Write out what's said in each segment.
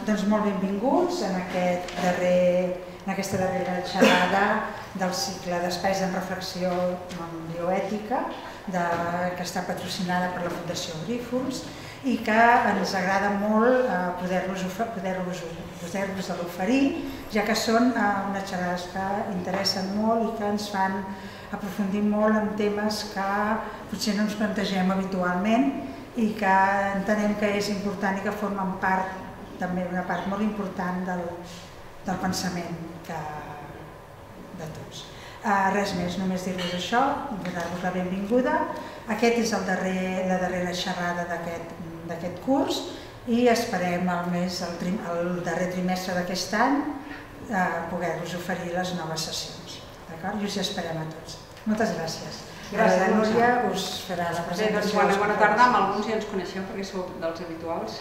Doncs molt benvinguts en aquesta darrera xerrada del cicle d'espais en reflexió en bioètica que està patrocinada per la Fundació Grífols i que ens agrada molt poder-vos oferir, ja que són unes xerrades que interessen molt i que ens fan aprofundir molt en temes que potser no ens plantegem habitualment i que entenem que és important i que formen part, també una part molt important del pensament de tots. Res més, només dir-vos això, donar-vos la benvinguda. Aquest és la darrera xerrada d'aquest curs i esperem el darrer trimestre d'aquest any poder-vos oferir les noves sessions. I us hi esperem a tots. Moltes gràcies. Gràcies, la Núria us farà la presentació. Bona tarda, amb alguns ja ens coneixeu perquè sou dels habituals.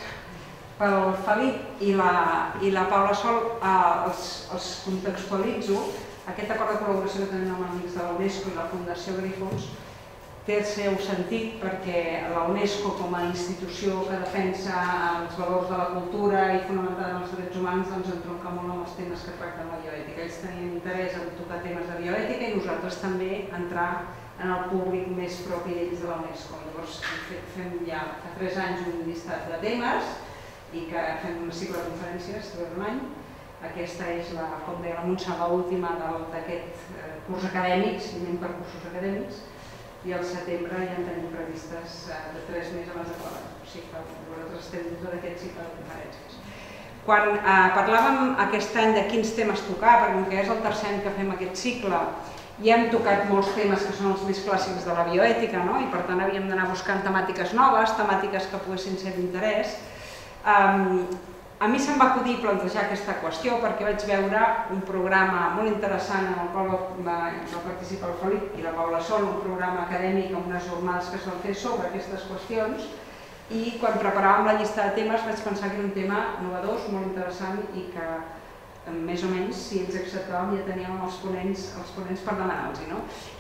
Pel Felip i la Paula Sol els contextualitzo. Aquest acord de col·laboració que tenim amb amics de la UNESCO i la Fundació Grífols té el seu sentit perquè la UNESCO, com a institució que defensa els valors de la cultura i fonamentada en els drets humans, entronca molt amb els temes que tracten la bioètica. Ells tenien interès en tocar temes de bioètica i nosaltres també entrar en el públic més propi d'ells de la UNESCO. Llavors fem ja fa 3 anys un llistat de temes i que fem un cicle de conferències durant un any. Aquesta és, com deia la Montse, l'última d'aquest curs acadèmic, si anem per cursos acadèmics, i al setembre ja en tenim previstes de 3 més abans d'acabar. O sigui que nosaltres estem dins d'aquest cicle de conferències. Quan parlàvem aquest any de quins temes tocar, perquè com que és el tercer any que fem aquest cicle, i hem tocat molts temes que són els més clàssics de la bioètica, i per tant havíem d'anar buscant temàtiques noves, temàtiques que poguessin ser d'interès. A mi se'm va acudir plantejar aquesta qüestió perquè vaig veure un programa molt interessant en el qual va participar el Felip i la Paula Sol, un programa acadèmic amb unes jornades que es van fer sobre aquestes qüestions, i quan preparàvem la llista de temes vaig pensar que era un tema innovador, molt interessant i que més o menys, si ells acceptàvem, ja teníem els ponents per demanar-los.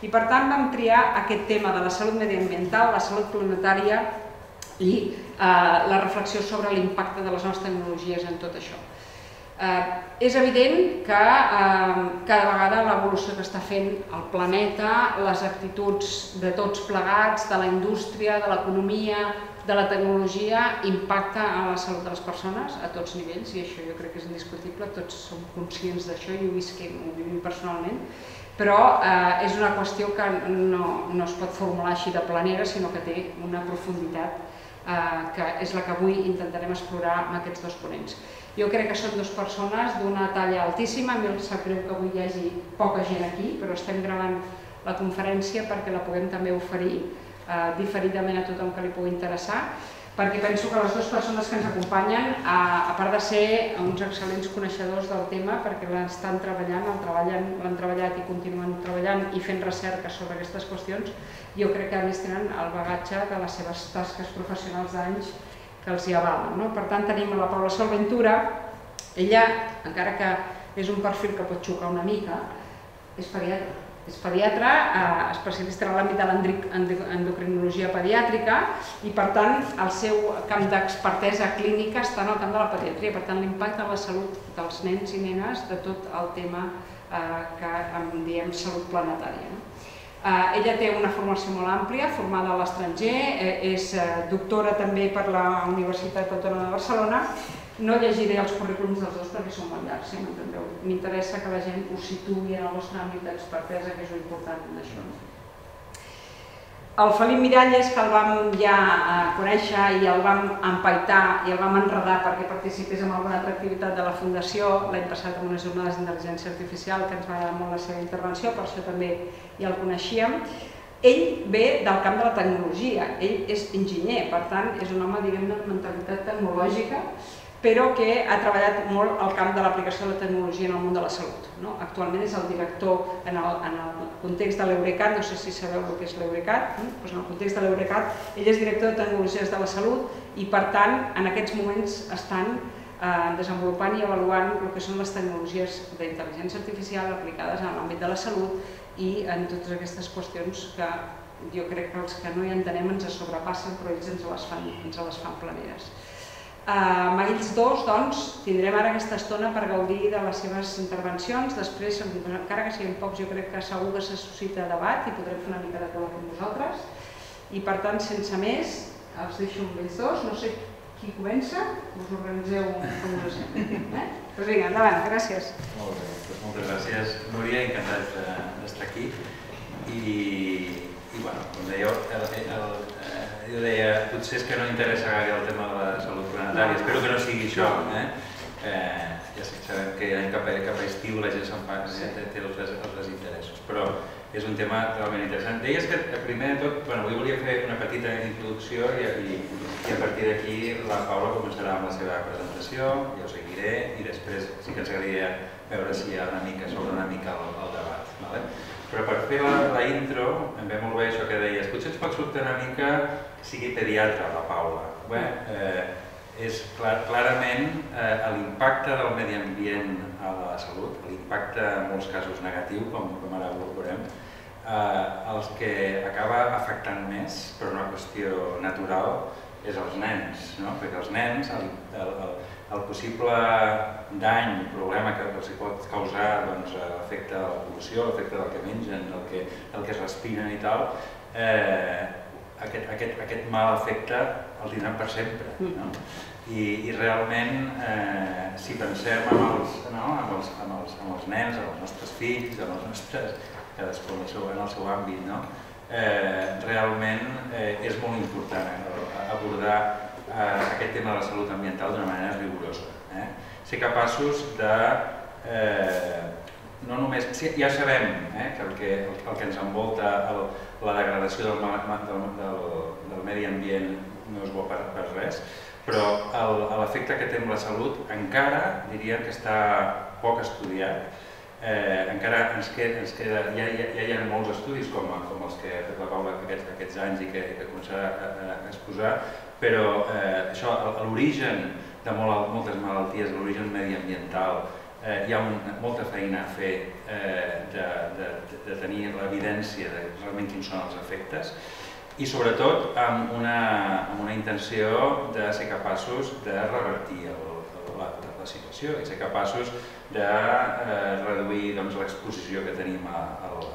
I per tant vam triar aquest tema de la salut mediambiental, la salut planetària i la reflexió sobre l'impacte de les noves tecnologies en tot això. És evident que cada vegada l'evolució que està fent el planeta, les actituds de tots plegats, de la indústria, de l'economia, de la tecnologia, impacta en la salut de les persones a tots nivells, i això jo crec que és indiscutible, tots som conscients d'això i ho vivim personalment, però és una qüestió que no es pot formular així de planera, sinó que té una profunditat que és la que avui intentarem explorar amb aquests dos ponents. Jo crec que són 2 persones d'una talla altíssima, a mi em sap greu que avui hi hagi poca gent aquí, però estem gravant la conferència perquè la puguem també oferir diferidament a tothom que li pugui interessar, perquè penso que les 2 persones que ens acompanyen, a part de ser uns excel·lents coneixedors del tema, perquè l'estan treballant, l'han treballat i continuen treballant i fent recerca sobre aquestes qüestions, jo crec que a més tenen el bagatge de les seves tasques professionals d'anys que els hi avalen. Per tant, tenim la Paula Sol Ventura. Ella, encara que és un perfil que pot xocar una mica, és pediatra. És pediatra, especialista en l'àmbit de l'endocrinologia pediàtrica i, per tant, el seu camp d'expertesa clínica està en el camp de la pediatria. Per tant, l'impacte en la salut dels nens i nenes de tot el tema que en diem salut planetària. Ella té una formació molt àmplia, formada a l'estranger, és doctora també per la Universitat Autònoma de Barcelona. No llegiré els currículums dels 2 perquè són molt llargs, m'entendreu. M'interessa que la gent us situï en el vostre àmbit d'expertesa, que és l'important d'això. El Felip Miralles, que el vam ja conèixer i el vam empaitar i el vam enredar perquè participés en alguna altra activitat de la Fundació l'any passat en unes jornades d'intel·ligència artificial, que ens va agradar molt la seva intervenció, per això també ja el coneixíem. Ell ve del camp de la tecnologia, ell és enginyer, per tant és un home, diguem-ne, amb mentalitat tecnològica, però que ha treballat molt al camp de l'aplicació de la tecnologia en el món de la salut. Actualment és el director en el context de l'Eurecat, no sé si sabeu el que és l'Eurecat, doncs en el context de l'Eurecat ell és director de tecnologies de la salut i, per tant, en aquests moments estan desenvolupant i avaluant el que són les tecnologies d'intel·ligència artificial aplicades en l'àmbit de la salut i en totes aquestes qüestions que jo crec que els que no hi entenem ens sobrepassen, però ells ens les fan planeres. Amb ells dos, doncs, tindrem ara aquesta estona per gaudir de les seves intervencions. Després, encara que siguin pocs, jo crec que segur que se suscita debat i podrem fer una mica de col·loqui amb vosaltres. I per tant, sense més, els deixo amb ells dos. No sé qui comença, us organiseu com us sembla. Doncs vinga, endavant, gràcies. Molt bé, doncs moltes gràcies, Núria, encantat d'estar aquí. I bueno, com dèieu, jo deia, potser és que no interessa gaire el tema de la salut planetària, espero que no sigui això. Ja sabem que cap a estiu la gent té els interessos, però és un tema realment interessant. Deies que primer de tot, avui volia fer una petita introducció i a partir d'aquí la Paula començarà amb la seva presentació, jo seguiré i després sí que ens agradaria veure si hi ha s'obre una mica el debat. Però per fer la intro, em ve molt bé això que deies, potser ens pot sortir una mica que sigui pediatra la Paula. És clarament l'impacte del medi ambient a la salut, l'impacte en molts casos negatiu, com ara veurem, els que acaba afectant més per una qüestió natural és els nens, perquè els nens, el possible dany, problema que els pot causar l'efecte de la pol·lució, l'efecte del que mengen, el que es respiren i tal, aquest mal efecte el tindran per sempre. I realment, si pensem en els nens, en els nostres fills, en els nostres, cadascú en el seu àmbit, realment és molt important abordar aquest tema de la salut ambiental d'una manera rigorosa. Ser capaços de... no només... Ja sabem que el que ens envolta, la degradació del medi ambient no és bo per res, però l'efecte que té amb la salut encara diríem que està poc estudiat. Encara ens queda, ja hi ha molts estudis com els que ha fet la Paula aquests anys i que començarà a exposar, però l'origen de moltes malalties, l'origen mediambiental, hi ha molta feina a fer de tenir l'evidència de realment quins són els efectes i sobretot amb una intenció de ser capaços de revertir la situació i ser capaços de reduir l'exposició que tenim als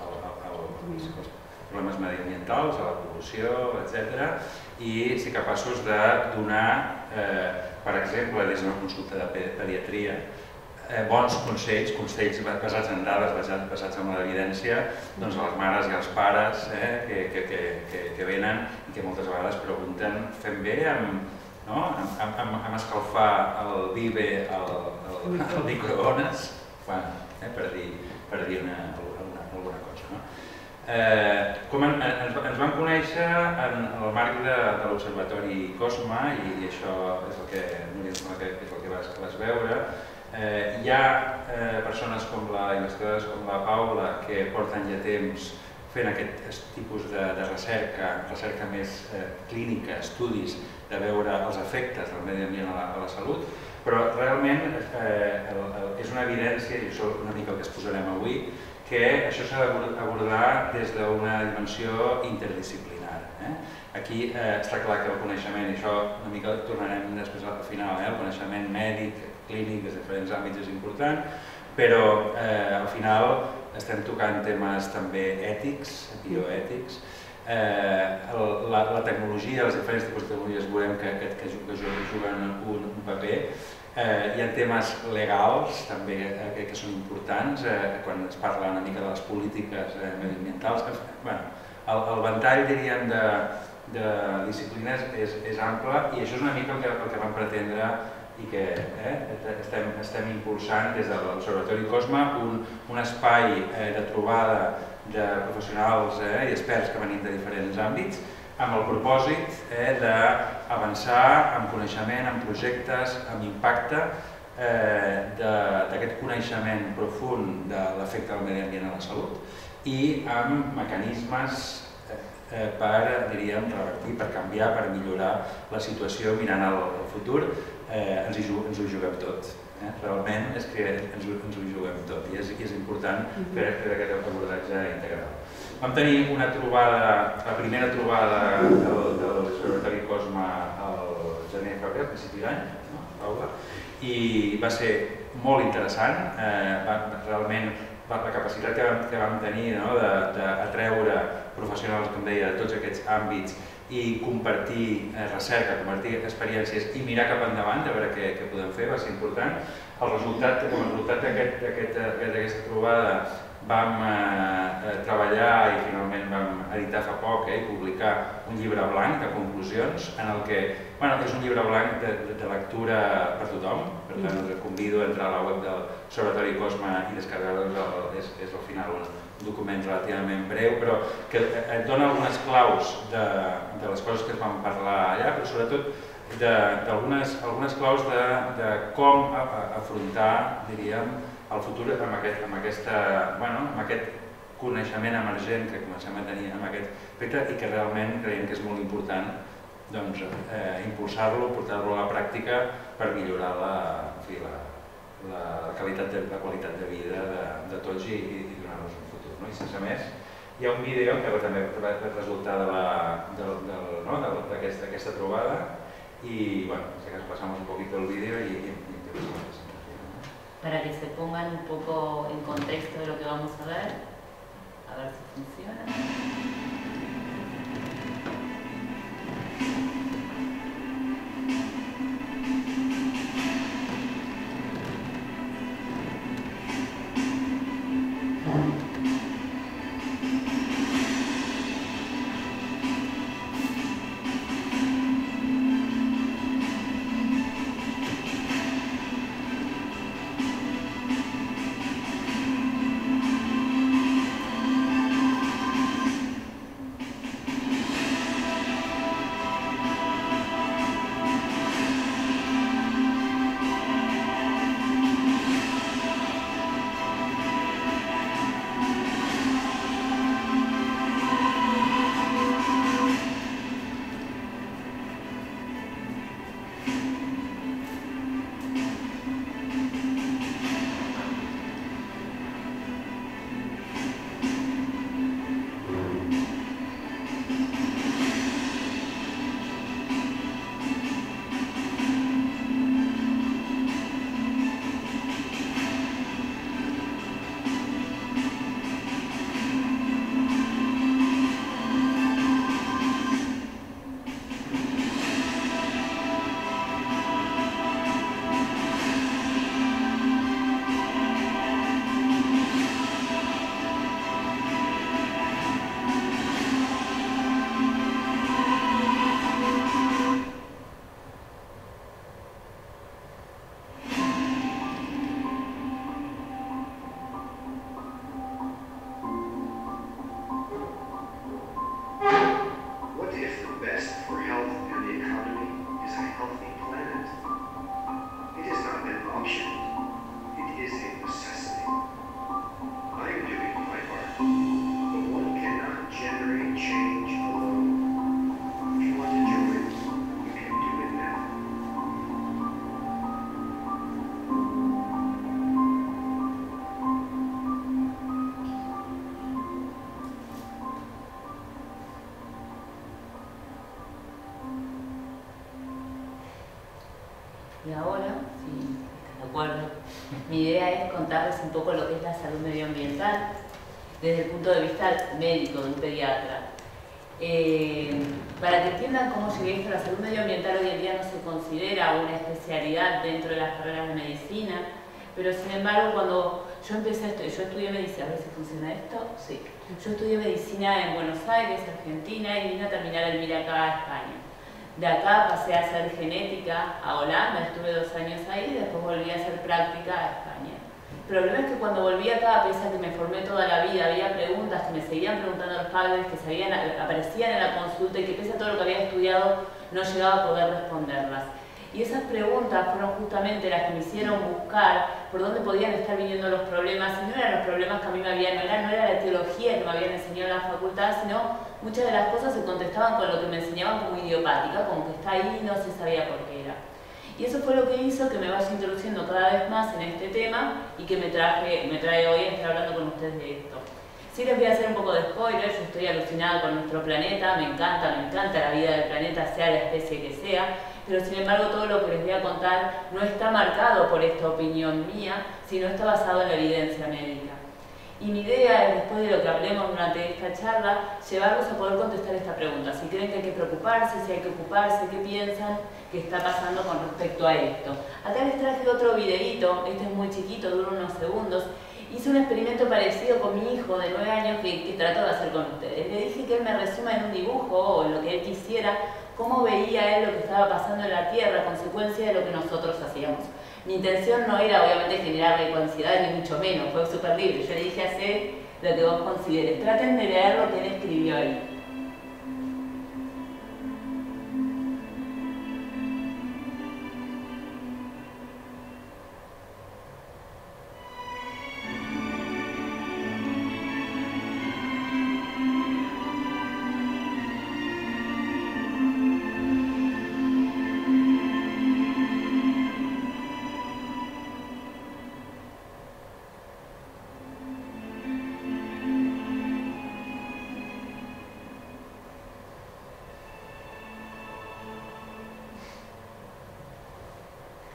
problemes mediambientals, a la pol·lució, etc. I ser capaços de donar, per exemple, des d'una consulta de pediatria, bons consells basats en dades, basats en l'evidència, a les mares i als pares que venen i que moltes vegades pregunten fem bé amb escalfar el bibe al microones, per dir alguna cosa. Ens vam conèixer en el marc de l'Observatori Cosma i això és el que vas veure. Hi ha persones investigadores com la Paula que porten ja temps fent aquest tipus de recerca més clínica, estudis, de veure els efectes del medi ambient a la salut, però realment és una evidència, i això és una mica el que exposarem avui, que això s'ha d'abordar des d'una dimensió interdisciplinar. Aquí està clar que el coneixement, i això una mica tornarem després al final, el coneixement mèdic, clínic, des de diferents àmbits és important, però al final estem tocant temes també ètics, bioètics. La tecnologia, els diferents tipus de tecnologies veurem que juguen un paper. Hi ha temes legals també que són importants quan es parla una mica de les polítiques mediambientals. El ventall, diríem, de disciplines és ample i això és una mica el que vam pretendre i que estem impulsant des de l'Observatori Cosma, un espai de trobada de professionals i experts que venim de diferents àmbits, amb el propòsit d'avançar en coneixement, en projectes, amb impacte d'aquest coneixement profund de l'efecte del medi ambient a la salut i amb mecanismes per, diríem, revertir, per canviar, per millorar la situació mirant al futur. Ens ho juguem tot. Realment és que ens ho juguem tot i és important fer aquest abordatge integral. Vam tenir una trobada, la primera trobada de l'Observatori Cosma al gener-febrer, al principi d'any, Paula, i va ser molt interessant. Realment la capacitat que vam tenir d'atreure professionals, com deia, de tots aquests àmbits i compartir recerca, compartir experiències i mirar cap endavant a veure què podem fer va ser important. El resultat d'aquesta trobada vam treballar i finalment vam editar fa poc i publicar un llibre blanc de conclusions en el que és un llibre blanc de lectura per tothom, per tant us convido a entrar a la web del Observatori Cosme i descarregar-lo, és al final un document relativament breu, però que et dona algunes claus de les coses que es van parlar allà, però sobretot d'algunes claus de com afrontar, diríem, el futur amb aquest coneixement emergent que comencem a tenir amb aquest aspecte i que realment creiem que és molt important impulsar-lo, portar-lo a la pràctica per millorar la qualitat de vida de tots i donar-nos un futur. I sense més, hi ha un vídeo que també va resultar d'aquesta trobada i, bueno, si acaso pasamos un poquito el vídeo y empezamos. Para que se pongan un poco en contexto de lo que vamos a ver si funciona. Y ahora, si estás de acuerdo, mi idea es contarles un poco lo que es la salud medioambiental desde el punto de vista médico de un pediatra. Para que entiendan cómo llegué a esto, la salud medioambiental hoy en día no se considera una especialidad dentro de las carreras de medicina, pero sin embargo cuando yo empecé yo estudié medicina, a ver si funciona esto, sí. Yo estudié medicina en Buenos Aires, Argentina, y vine a terminar el MIR acá a España. De acá pasé a hacer genética a Holanda, estuve 2 años ahí y después volví a hacer práctica a España. El problema es que cuando volví acá, pese a que me formé toda la vida, había preguntas que me seguían preguntando los padres, que aparecían en la consulta y que pese a todo lo que había estudiado no llegaba a poder responderlas. Y esas preguntas fueron justamente las que me hicieron buscar por dónde podían estar viniendo los problemas, y no eran los problemas que a mí no era la teología que me habían enseñado en la facultad, sino muchas de las cosas se contestaban con lo que me enseñaban como idiopática, como que está ahí y no se sabía por qué era. Y eso fue lo que hizo que me vaya introduciendo cada vez más en este tema y que me trae hoy a estar hablando con ustedes de esto. Sí, les voy a hacer un poco de spoiler. Yo estoy alucinada con nuestro planeta, me encanta la vida del planeta, sea la especie que sea. pero sin embargo todo lo que les voy a contar no está marcado por esta opinión mía, sino está basado en la evidencia médica. Y mi idea es, después de lo que hablemos durante esta charla, llevarlos a poder contestar esta pregunta. Si creen que hay que preocuparse, si hay que ocuparse, qué piensan que está pasando con respecto a esto. Acá les traje otro videíto, este es muy chiquito, dura unos segundos. Hice un experimento parecido con mi hijo de 9 años que trato de hacer con ustedes. Le dije que él me resuma en un dibujo o en lo que él quisiera, cómo veía él lo que estaba pasando en la Tierra, a consecuencia de lo que nosotros hacíamos. Mi intención no era obviamente generarle ansiedad, ni mucho menos, fue súper libre. Yo le dije hacer lo que vos consideres. Traten de leer lo que él escribió ahí.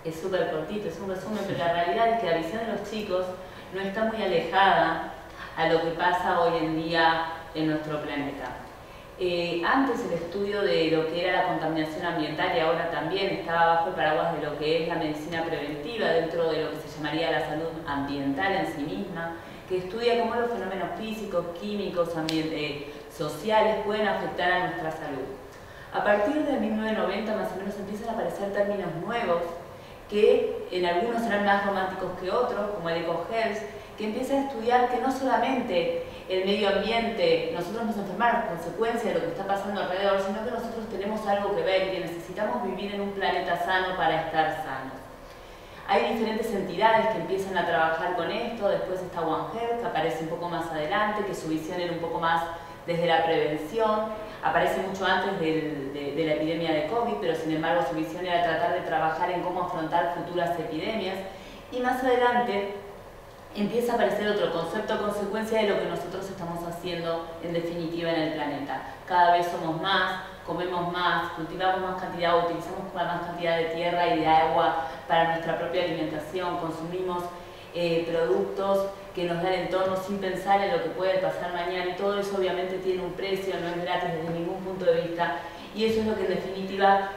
Es súper cortito, es un resumen, pero la realidad es que la visión de los chicos no está muy alejada a lo que pasa hoy en día en nuestro planeta. Antes el estudio de lo que era la contaminación ambiental y ahora también estaba bajo el paraguas de lo que es la medicina preventiva dentro de lo que se llamaría la salud ambiental en sí misma, que estudia cómo los fenómenos físicos, químicos, sociales pueden afectar a nuestra salud. A partir de 1990 más o menos empiezan a aparecer términos nuevos que en algunos serán más románticos que otros, como el eco-health, que empieza a estudiar que no solamente el medio ambiente, nosotros nos enfermamos a consecuencia de lo que está pasando alrededor, sino que nosotros tenemos algo que ver y que necesitamos vivir en un planeta sano para estar sanos. Hay diferentes entidades que empiezan a trabajar con esto, después está One Health, que aparece un poco más adelante, que su visión era un poco más desde la prevención, aparece mucho antes de la epidemia de COVID, pero sin embargo su visión era tratar de trabajar en cómo afrontar futuras epidemias, y más adelante empieza a aparecer otro concepto a consecuencia de lo que nosotros estamos haciendo en definitiva en el planeta. Cada vez somos más, comemos más, cultivamos más cantidad, utilizamos más cantidad de tierra y de agua para nuestra propia alimentación, consumimos productos que nos da el entorno sin pensar en lo que puede pasar mañana, y todo eso obviamente tiene un precio, no es gratis desde ningún punto de vista, y eso es lo que en definitiva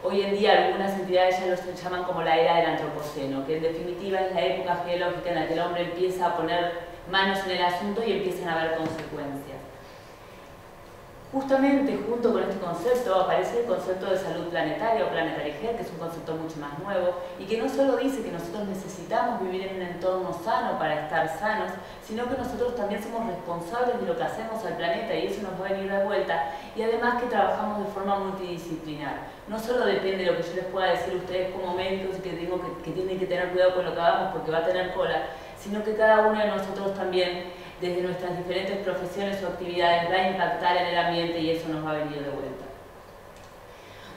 hoy en día algunas entidades ya lo llaman como la era del antropoceno, que en definitiva es la época geológica en la que el hombre empieza a poner manos en el asunto y empiezan a haber consecuencias. Justamente junto con este concepto aparece el concepto de salud planetaria o planetary health, que es un concepto mucho más nuevo y que no solo dice que nosotros necesitamos vivir en un entorno sano para estar sanos, sino que nosotros también somos responsables de lo que hacemos al planeta y eso nos va a venir de vuelta, y además que trabajamos de forma multidisciplinar. No solo depende de lo que yo les pueda decir a ustedes como médicos y que tienen que tener cuidado con lo que hagamos porque va a tener cola, sino que cada uno de nosotros también desde nuestras diferentes profesiones o actividades va a impactar en el ambiente y eso nos va a venir de vuelta.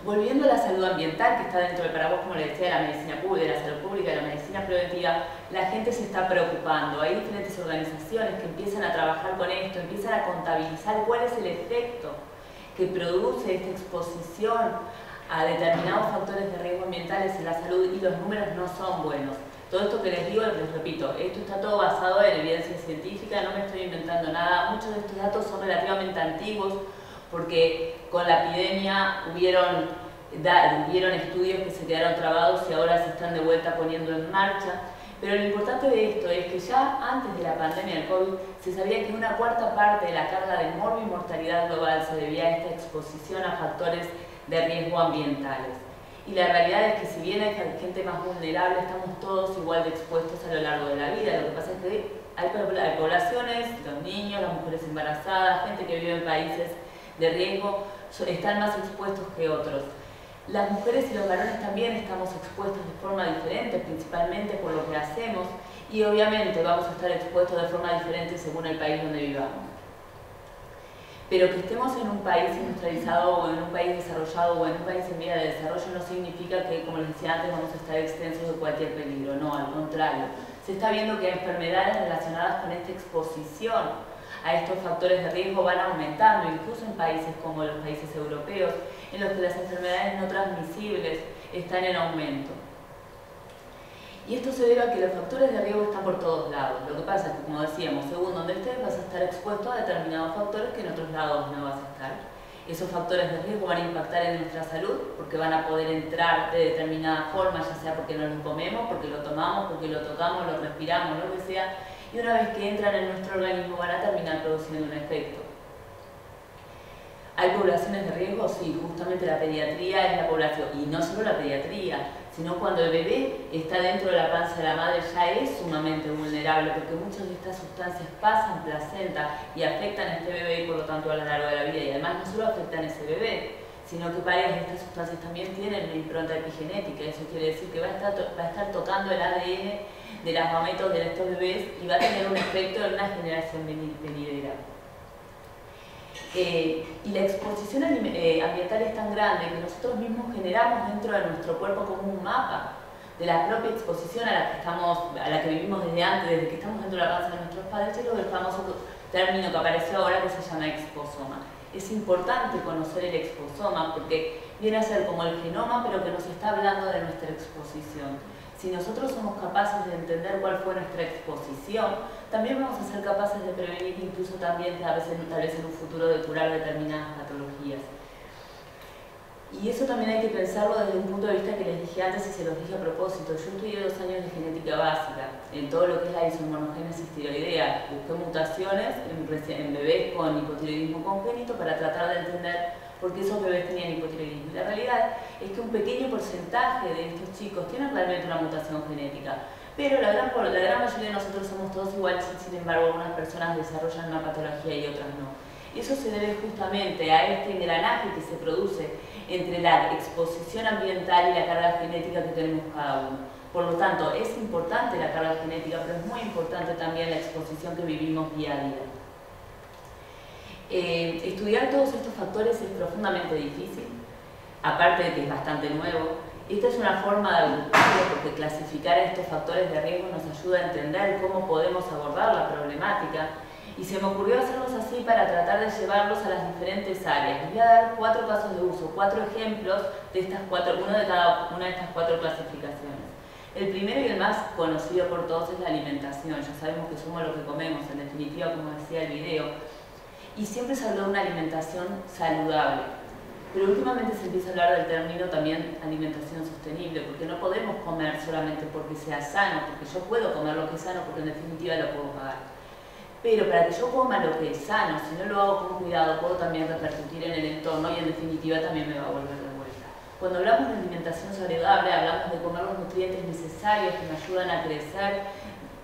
Volviendo a la salud ambiental, que está dentro del paraguas, como les decía, de la medicina pública, de la salud pública, de la medicina preventiva, la gente se está preocupando. Hay diferentes organizaciones que empiezan a trabajar con esto, empiezan a contabilizar cuál es el efecto que produce esta exposición a determinados factores de riesgo ambientales en la salud, y los números no son buenos. Todo esto que les digo, les repito, esto está todo basado en evidencia científica, no me estoy inventando nada. Muchos de estos datos son relativamente antiguos porque con la epidemia hubieron estudios que se quedaron trabados y ahora se están de vuelta poniendo en marcha. Pero lo importante de esto es que ya antes de la pandemia del COVID se sabía que una cuarta parte de la carga de morbimortalidad global se debía a esta exposición a factores de riesgo ambientales. Y la realidad es que si bien hay gente más vulnerable, estamos todos igual de expuestos a lo largo de la vida. Lo que pasa es que hay poblaciones, los niños, las mujeres embarazadas, gente que vive en países de riesgo, están más expuestos que otros. Las mujeres y los varones también estamos expuestos de forma diferente, principalmente por lo que hacemos, y obviamente vamos a estar expuestos de forma diferente según el país donde vivamos. Pero que estemos en un país industrializado o en un país desarrollado o en un país en vía de desarrollo no significa que, como les decía antes, vamos a estar exentos de cualquier peligro. No, al contrario. Se está viendo que hay enfermedades relacionadas con esta exposición a estos factores de riesgo van aumentando, incluso en países como los países europeos, en los que las enfermedades no transmisibles están en aumento. Y esto se debe a que los factores de riesgo están por todos lados. Lo que pasa es que, como decíamos, según donde estés vas a estar expuesto a determinados factores que en otros lados no vas a estar. Esos factores de riesgo van a impactar en nuestra salud porque van a poder entrar de determinada forma, ya sea porque nos lo comemos, porque lo tomamos, porque lo tocamos, lo respiramos, lo que sea, y una vez que entran en nuestro organismo van a terminar produciendo un efecto. ¿Hay poblaciones de riesgo? Sí, justamente la pediatría es la población, y no solo la pediatría, sino cuando el bebé está dentro de la panza de la madre ya es sumamente vulnerable porque muchas de estas sustancias pasan placenta y afectan a este bebé y por lo tanto a lo largo de la vida. Y además no solo afectan a ese bebé, sino que varias de estas sustancias también tienen una impronta epigenética. Eso quiere decir que va a estar tocando el ADN de las mametos de estos bebés y va a tener un efecto en una generación venidera. Y la exposición ambiental es tan grande que nosotros mismos generamos dentro de nuestro cuerpo como un mapa de la propia exposición a la que vivimos desde antes, desde que estamos dentro de la panza de nuestros padres, y lo del famoso término que apareció ahora que se llama exposoma. Es importante conocer el exposoma porque viene a ser como el genoma, pero que nos está hablando de nuestra exposición. Si nosotros somos capaces de entender cuál fue nuestra exposición, también vamos a ser capaces de prevenir, incluso también tal vez en un futuro de curar determinadas patologías. Y eso también hay que pensarlo desde un punto de vista que les dije antes y se los dije a propósito. Yo estudié 2 años de genética básica en todo lo que es la isomorfogénesis tiroidea. Busqué mutaciones en bebés con hipotiroidismo congénito para tratar de entender por qué esos bebés tenían hipotiroidismo. Y la realidad es que un pequeño porcentaje de estos chicos tienen realmente una mutación genética, pero la gran mayoría de nosotros somos todos iguales y sin embargo algunas personas desarrollan una patología y otras no. Eso se debe justamente a este engranaje que se produce entre la exposición ambiental y la carga genética que tenemos cada uno. Por lo tanto, es importante la carga genética, pero es muy importante también la exposición que vivimos día a día. Estudiar todos estos factores es profundamente difícil, aparte de que es bastante nuevo. Esta es una forma de agruparlo porque clasificar estos factores de riesgo nos ayuda a entender cómo podemos abordar la problemática y se me ocurrió hacerlos así para tratar de llevarlos a las diferentes áreas. Les voy a dar 4 casos de uso, 4 ejemplos de estas 4, uno de cada una de estas 4 clasificaciones. El primero y el más conocido por todos es la alimentación. Ya sabemos que somos lo que comemos, en definitiva, como decía el video. Y siempre se habló de una alimentación saludable. Pero últimamente se empieza a hablar del término también alimentación sostenible, porque no podemos comer solamente porque sea sano, porque yo puedo comer lo que es sano, porque en definitiva lo puedo pagar. Pero para que yo coma lo que es sano, si no lo hago con cuidado, puedo también repercutir en el entorno y en definitiva también me va a volver de vuelta. Cuando hablamos de alimentación saludable, hablamos de comer los nutrientes necesarios que me ayudan a crecer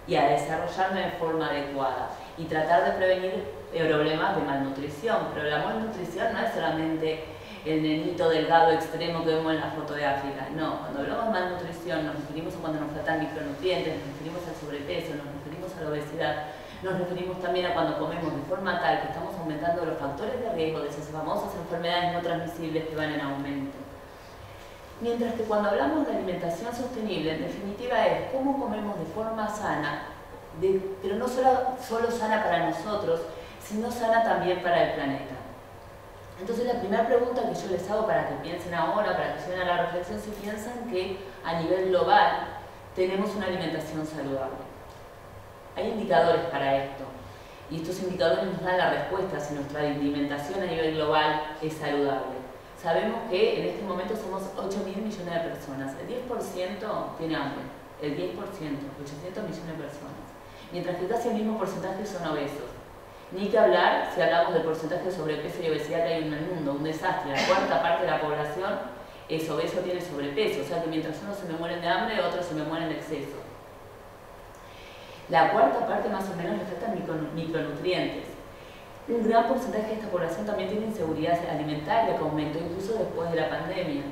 y a desarrollarme de forma adecuada y tratar de prevenir problemas de malnutrición. Pero la malnutrición no es solamente el nenito delgado extremo que vemos en la foto de África. No, cuando hablamos de malnutrición nos referimos a cuando nos faltan micronutrientes, nos referimos al sobrepeso, nos referimos a la obesidad, nos referimos también a cuando comemos de forma tal que estamos aumentando los factores de riesgo de esas famosas enfermedades no transmisibles que van en aumento. Mientras que cuando hablamos de alimentación sostenible, en definitiva es cómo comemos de forma sana, pero no solo sana para nosotros, sino sana también para el planeta. Entonces la primera pregunta que yo les hago para que piensen ahora, para que lleguen a la reflexión, si piensan que a nivel global tenemos una alimentación saludable. Hay indicadores para esto, y estos indicadores nos dan la respuesta si nuestra alimentación a nivel global es saludable. Sabemos que en este momento somos 8.000 millones de personas, el 10% tiene hambre, el 10%, 800 millones de personas, mientras que casi el mismo porcentaje son obesos. Ni que hablar si hablamos del porcentaje de sobrepeso y obesidad que hay en el mundo, un desastre. La cuarta parte de la población es obeso o tiene sobrepeso, o sea que mientras unos se me mueren de hambre, otros se me mueren de exceso. La cuarta parte más o menos le faltan micronutrientes. Un gran porcentaje de esta población también tiene inseguridad alimentaria que aumentó incluso después de la pandemia.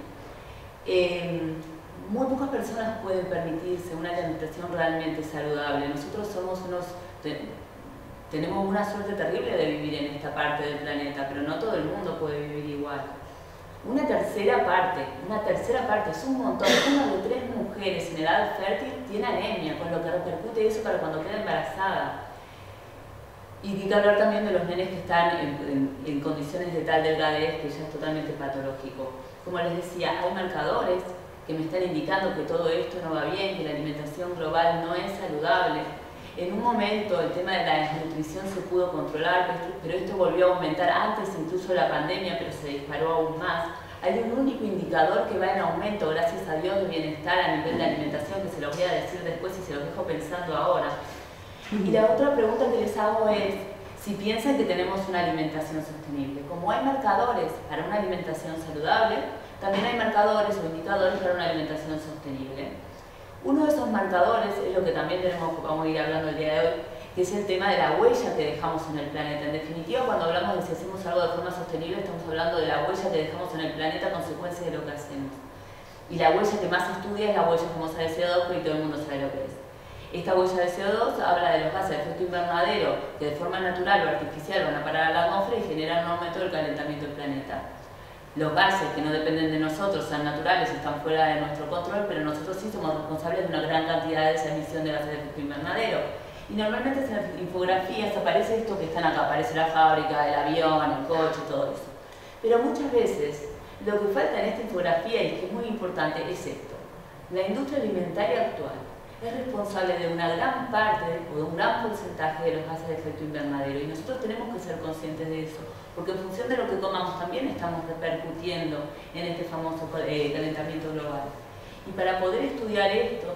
Muy pocas personas pueden permitirse una alimentación realmente saludable. Nosotros somos tenemos una suerte terrible de vivir en esta parte del planeta, pero no todo el mundo puede vivir igual. Una tercera parte, es un montón. 1 de 3 mujeres en edad fértil tiene anemia, con lo que repercute eso para cuando queda embarazada. Y ni que hablar también de los nenes que están en condiciones de tal delgadez que ya es totalmente patológico. Como les decía, hay marcadores que me están indicando que todo esto no va bien, que la alimentación global no es saludable. En un momento el tema de la desnutrición se pudo controlar, pero esto volvió a aumentar antes incluso de la pandemia, pero se disparó aún más. Hay un único indicador que va en aumento, gracias a Dios, de bienestar a nivel de alimentación, que se lo voy a decir después y se los dejo pensando ahora. Y la otra pregunta que les hago es si piensan que tenemos una alimentación sostenible. Como hay marcadores para una alimentación saludable, también hay marcadores o indicadores para una alimentación sostenible. Uno de esos marcadores es lo que también vamos a ir hablando el día de hoy, que es el tema de la huella que dejamos en el planeta. En definitiva, cuando hablamos de si hacemos algo de forma sostenible, estamos hablando de la huella que dejamos en el planeta a consecuencia de lo que hacemos. Y la huella que más se estudia es la huella famosa de CO2, y todo el mundo sabe lo que es. Esta huella de CO2 habla de los gases de efecto invernadero que de forma natural o artificial van a parar a la atmósfera y generan un aumento del calentamiento del planeta. Los gases que no dependen de nosotros, son naturales, están fuera de nuestro control, pero nosotros sí somos responsables de una gran cantidad de esa emisión de gases de efecto invernadero. Y normalmente en las infografías aparece esto que están acá, aparece la fábrica, el avión, el coche, todo eso. Pero muchas veces lo que falta en esta infografía y que es muy importante es esto. La industria alimentaria actual es responsable de una gran parte o de un gran porcentaje de los gases de efecto invernadero y nosotros tenemos que ser conscientes de eso, porque en función de lo que comamos también estamos repercutiendo en este famoso calentamiento global. Y para poder estudiar esto,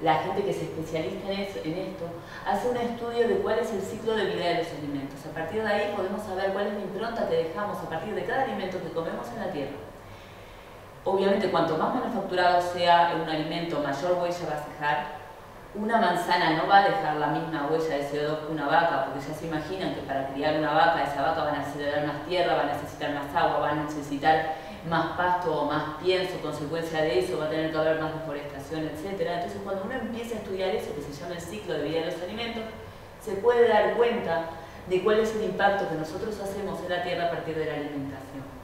la gente que se especializa en esto hace un estudio de cuál es el ciclo de vida de los alimentos. A partir de ahí podemos saber cuál es la impronta que dejamos a partir de cada alimento que comemos en la tierra. Obviamente, cuanto más manufacturado sea un alimento, mayor huella va a dejar. Una manzana no va a dejar la misma huella de CO2 que una vaca, porque ya se imaginan que para criar una vaca, esa vaca va a necesitar más tierra, va a necesitar más agua, va a necesitar más pasto o más pienso, consecuencia de eso va a tener que haber más deforestación, etc. Entonces, cuando uno empieza a estudiar eso, que se llama el ciclo de vida de los alimentos, se puede dar cuenta de cuál es el impacto que nosotros hacemos en la tierra a partir de la alimentación.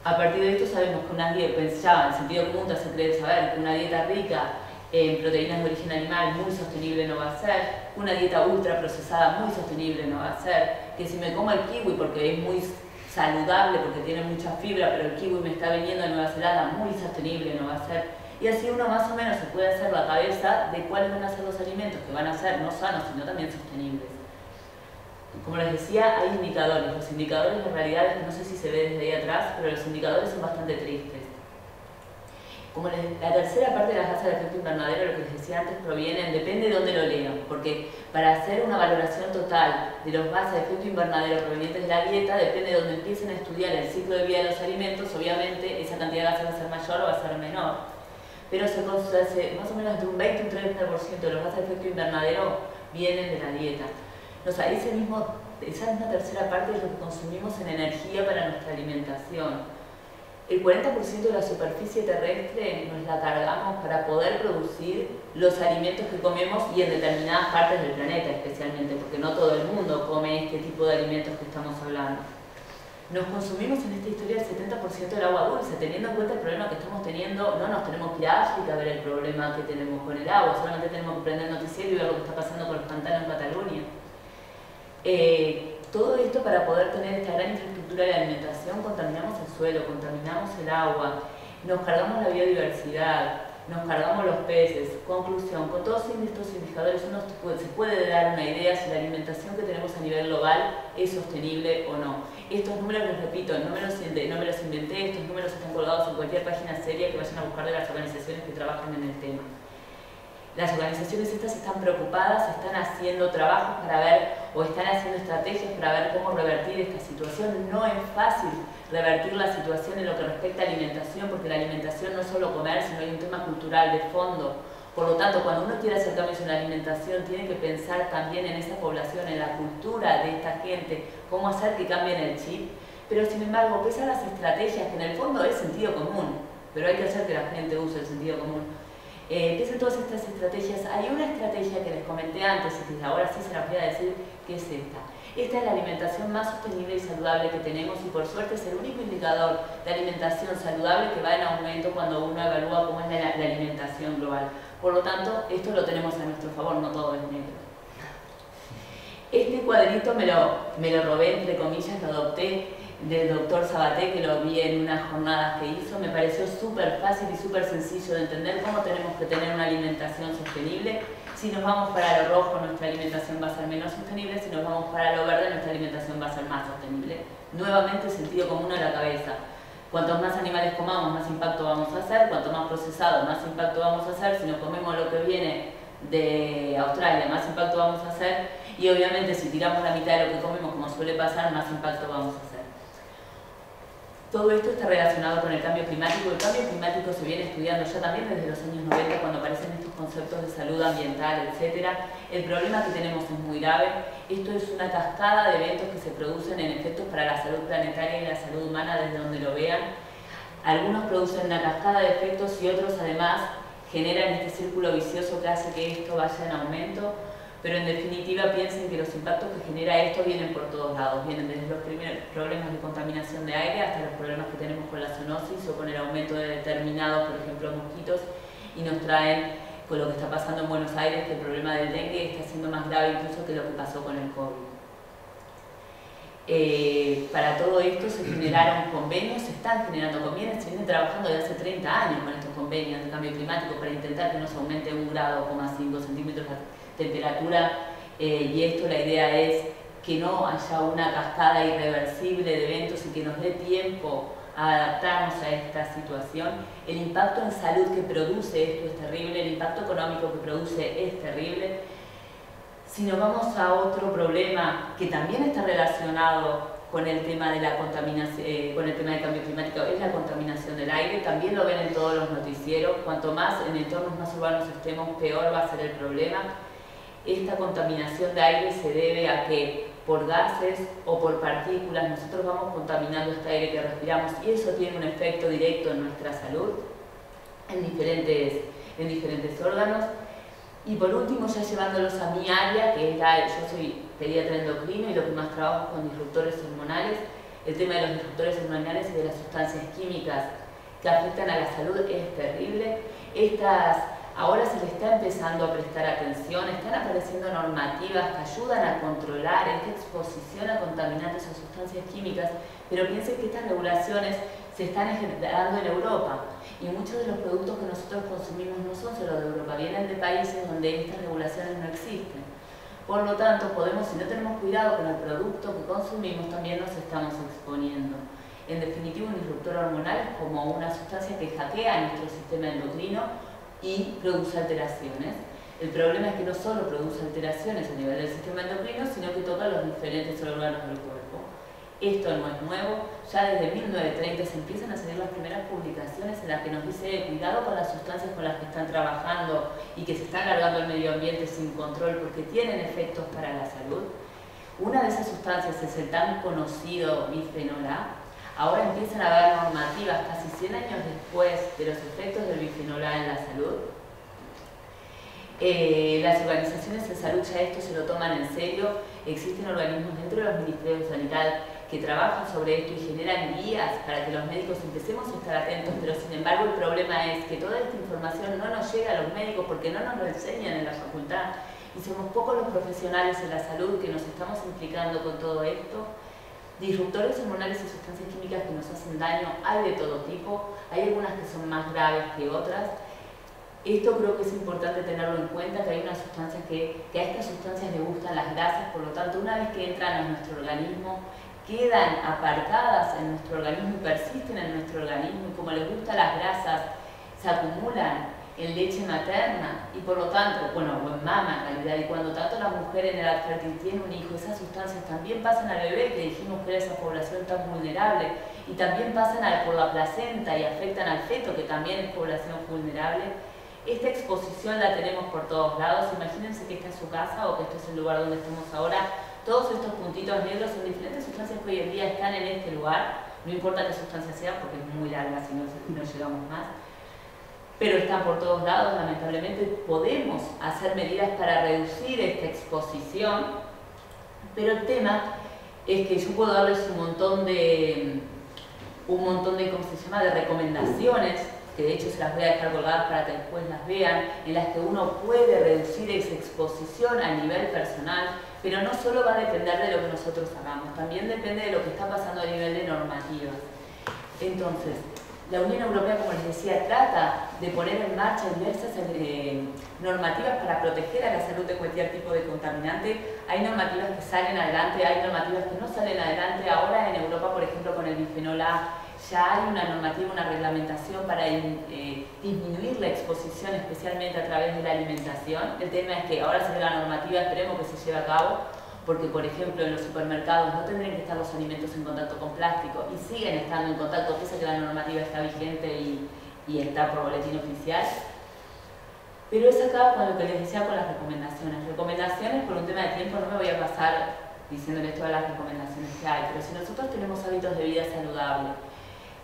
A partir de esto sabemos que una dieta, pues ya en sentido común te hace creer saber que una dieta rica en proteínas de origen animal muy sostenible no va a ser, una dieta ultra procesada muy sostenible no va a ser, que si me como el kiwi porque es muy saludable, porque tiene mucha fibra, pero el kiwi me está viniendo de Nueva Zelanda, muy sostenible no va a ser. Y así uno más o menos se puede hacer la cabeza de cuáles van a ser los alimentos que van a ser no sanos, sino también sostenibles. Como les decía, hay indicadores. Los indicadores en realidad, no sé si se ve desde ahí atrás, pero los indicadores son bastante tristes. Como la tercera parte de las gases de efecto invernadero, lo que les decía antes, provienen, depende de dónde lo lean, porque para hacer una valoración total de los gases de efecto invernadero provenientes de la dieta, depende de donde empiecen a estudiar el ciclo de vida de los alimentos, obviamente esa cantidad de gases va a ser mayor o va a ser menor. Pero se hace más o menos de un 20 a un 30% de los gases de efecto invernadero vienen de la dieta. O sea, esa misma tercera parte es lo que consumimos en energía para nuestra alimentación. El 40% de la superficie terrestre nos la cargamos para poder producir los alimentos que comemos y en determinadas partes del planeta especialmente, porque no todo el mundo come este tipo de alimentos que estamos hablando. Nos consumimos en esta historia el 70% del agua dulce, teniendo en cuenta el problema que estamos teniendo. No nos tenemos que ir a África a ver el problema que tenemos con el agua, solamente tenemos que prender el noticiero y ver lo que está pasando con los pantanos en Patagonia. Todo esto para poder tener esta gran infraestructura de alimentación, contaminamos el suelo, contaminamos el agua, nos cargamos la biodiversidad, nos cargamos los peces. Conclusión, con todos estos indicadores uno se puede dar una idea si la alimentación que tenemos a nivel global es sostenible o no. Estos números, les repito, no me los inventé, estos números están colgados en cualquier página seria que vayan a buscar de las organizaciones que trabajan en el tema. Las organizaciones estas están preocupadas, están haciendo trabajos para ver, o están haciendo estrategias para ver cómo revertir esta situación. No es fácil revertir la situación en lo que respecta a alimentación, porque la alimentación no es solo comer, sino hay un tema cultural de fondo. Por lo tanto, cuando uno quiere hacer cambios en la alimentación, tiene que pensar también en esa población, en la cultura de esta gente, cómo hacer que cambien el chip. Pero sin embargo, pese a las estrategias, que en el fondo es sentido común, pero hay que hacer que la gente use el sentido común. Pese a todas estas estrategias, hay una estrategia que les comenté antes y que ahora sí se las voy a decir, que es esta. Esta es la alimentación más sostenible y saludable que tenemos y por suerte es el único indicador de alimentación saludable que va en aumento cuando uno evalúa cómo es la alimentación global. Por lo tanto, esto lo tenemos a nuestro favor, no todo es negro. Este cuadrito me lo robé, entre comillas, lo adopté del doctor Sabaté, que lo vi en unas jornadas que hizo. Me pareció súper fácil y súper sencillo de entender cómo tenemos que tener una alimentación sostenible. Si nos vamos para lo rojo, nuestra alimentación va a ser menos sostenible. Si nos vamos para lo verde, nuestra alimentación va a ser más sostenible. Nuevamente, sentido común a la cabeza. Cuantos más animales comamos, más impacto vamos a hacer. Cuanto más procesado, más impacto vamos a hacer. Si nos comemos lo que viene de Australia, más impacto vamos a hacer. Y obviamente, si tiramos la mitad de lo que comemos, como suele pasar, más impacto vamos a hacer. Todo esto está relacionado con el cambio climático. El cambio climático se viene estudiando ya también desde los años 90, cuando aparecen estos conceptos de salud ambiental, etc. El problema que tenemos es muy grave. Esto es una cascada de eventos que se producen en efectos para la salud planetaria y la salud humana desde donde lo vean. Algunos producen una cascada de efectos y otros además generan este círculo vicioso que hace que esto vaya en aumento. Pero en definitiva piensen que los impactos que genera esto vienen por todos lados, vienen desde los primeros problemas de contaminación de aire hasta los problemas que tenemos con la zoonosis o con el aumento de determinados, por ejemplo, mosquitos, y nos traen con lo que está pasando en Buenos Aires, que el problema del dengue está siendo más grave incluso que lo que pasó con el COVID. Para todo esto se generaron convenios, se están generando convenios, se vienen trabajando desde hace 30 años con estos convenios de cambio climático para intentar que no se aumente 1,5 grados centímetros la temperatura, y esto la idea es que no haya una cascada irreversible de eventos y que nos dé tiempo a adaptarnos a esta situación. El impacto en salud que produce esto es terrible, el impacto económico que produce es terrible. Si nos vamos a otro problema que también está relacionado con el tema de la contaminación, con el tema del cambio climático, es la contaminación del aire. También lo ven en todos los noticieros. Cuanto más en entornos más urbanos estemos, peor va a ser el problema. Esta contaminación de aire se debe a que por gases o por partículas nosotros vamos contaminando este aire que respiramos, y eso tiene un efecto directo en nuestra salud, en diferentes órganos. Y por último, ya llevándolos a mi área, que es yo soy pediatra endocrino y lo que más trabajo es con disruptores hormonales. El tema de los disruptores hormonales y de las sustancias químicas que afectan a la salud es terrible. Ahora se le está empezando a prestar atención, están apareciendo normativas que ayudan a controlar esta exposición a contaminantes o sustancias químicas, pero piensen que estas regulaciones se están dando en Europa, y muchos de los productos que nosotros consumimos no son solo de Europa, vienen de países donde estas regulaciones no existen. Por lo tanto, si no tenemos cuidado con el producto que consumimos, también nos estamos exponiendo. En definitiva, un disruptor hormonal es como una sustancia que hackea nuestro sistema endocrino y produce alteraciones. El problema es que no solo produce alteraciones a nivel del sistema endocrino, sino que toca los diferentes órganos del cuerpo. Esto no es nuevo, ya desde 1930 se empiezan a salir las primeras publicaciones en las que nos dice cuidado con las sustancias con las que están trabajando y que se están largando al medio ambiente sin control porque tienen efectos para la salud. Una de esas sustancias es el tan conocido bifenol A. Ahora empiezan a haber normativas casi 100 años después de los efectos del bifenol A en la salud. Las organizaciones de salud ya esto se lo toman en serio. Existen organismos dentro de los ministerios de sanidad que trabajan sobre esto y generan guías para que los médicos empecemos a estar atentos, pero sin embargo el problema es que toda esta información no nos llega a los médicos porque no nos lo enseñan en la facultad, y somos pocos los profesionales en la salud que nos estamos implicando con todo esto. Disruptores hormonales y sustancias químicas que nos hacen daño hay de todo tipo, hay algunas que son más graves que otras. Esto creo que es importante tenerlo en cuenta, que hay unas sustancias que a estas sustancias les gustan las grasas, por lo tanto una vez que entran a nuestro organismo quedan aparcadas en nuestro organismo y persisten en nuestro organismo, y como les gustan las grasas se acumulan en leche materna y por lo tanto, o en mama en realidad, y cuando tanto la mujer en edad fértil tiene un hijo, esas sustancias también pasan al bebé, que dijimos que era esa población tan vulnerable, y también pasan por la placenta y afectan al feto, que también es población vulnerable. Esta exposición la tenemos por todos lados. Imagínense que esta es su casa o que este es el lugar donde estamos ahora. Todos estos puntitos negros son diferentes sustancias que hoy en día están en este lugar, no importa qué sustancia sea porque es muy larga si no llegamos más, pero están por todos lados. Lamentablemente podemos hacer medidas para reducir esta exposición, pero el tema es que yo puedo darles un montón de ¿cómo se llama?, de recomendaciones que de hecho se las voy a dejar colgadas para que después las vean, en las que uno puede reducir esa exposición a nivel personal, pero no solo va a depender de lo que nosotros hagamos, también depende de lo que está pasando a nivel de normativas. Entonces, la Unión Europea, como les decía, trata de poner en marcha diversas normativas para proteger a la salud de cualquier tipo de contaminante. Hay normativas que salen adelante, hay normativas que no salen adelante. Ahora en Europa, por ejemplo, con el bifenol A, ya hay una normativa, una reglamentación para disminuir la exposición, especialmente a través de la alimentación. El tema es que ahora sale la normativa, esperemos que se lleve a cabo, porque, por ejemplo, en los supermercados no tendrían que estar los alimentos en contacto con plástico y siguen estando en contacto, pese a que la normativa está vigente y está por boletín oficial. Pero es acá con lo que les decía con las recomendaciones. Recomendaciones, por un tema de tiempo, no me voy a pasar diciéndoles todas las recomendaciones que hay, pero si nosotros tenemos hábitos de vida saludable,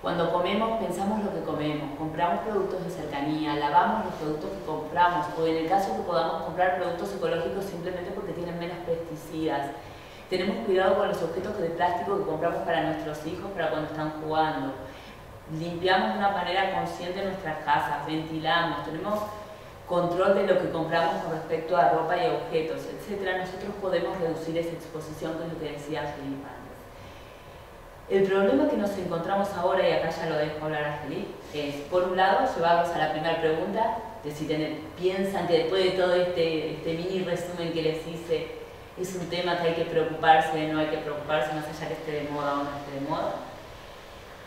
cuando comemos, pensamos lo que comemos, compramos productos de cercanía, lavamos los productos que compramos, o en el caso que podamos comprar productos ecológicos simplemente porque tienen menos pesticidas. Tenemos cuidado con los objetos de plástico que compramos para nuestros hijos, para cuando están jugando. Limpiamos de una manera consciente nuestras casas, ventilamos, tenemos control de lo que compramos con respecto a ropa y objetos, etc. Nosotros podemos reducir esa exposición, que es lo que decía Felipe antes. El problema que nos encontramos ahora, y acá ya lo dejo hablar a Felipe, es, por un lado, llevarlos a la primera pregunta, de si piensan que después de todo este mini resumen que les hice, es un tema que hay que preocuparse, no hay que preocuparse, más allá que esté de moda o no esté de moda.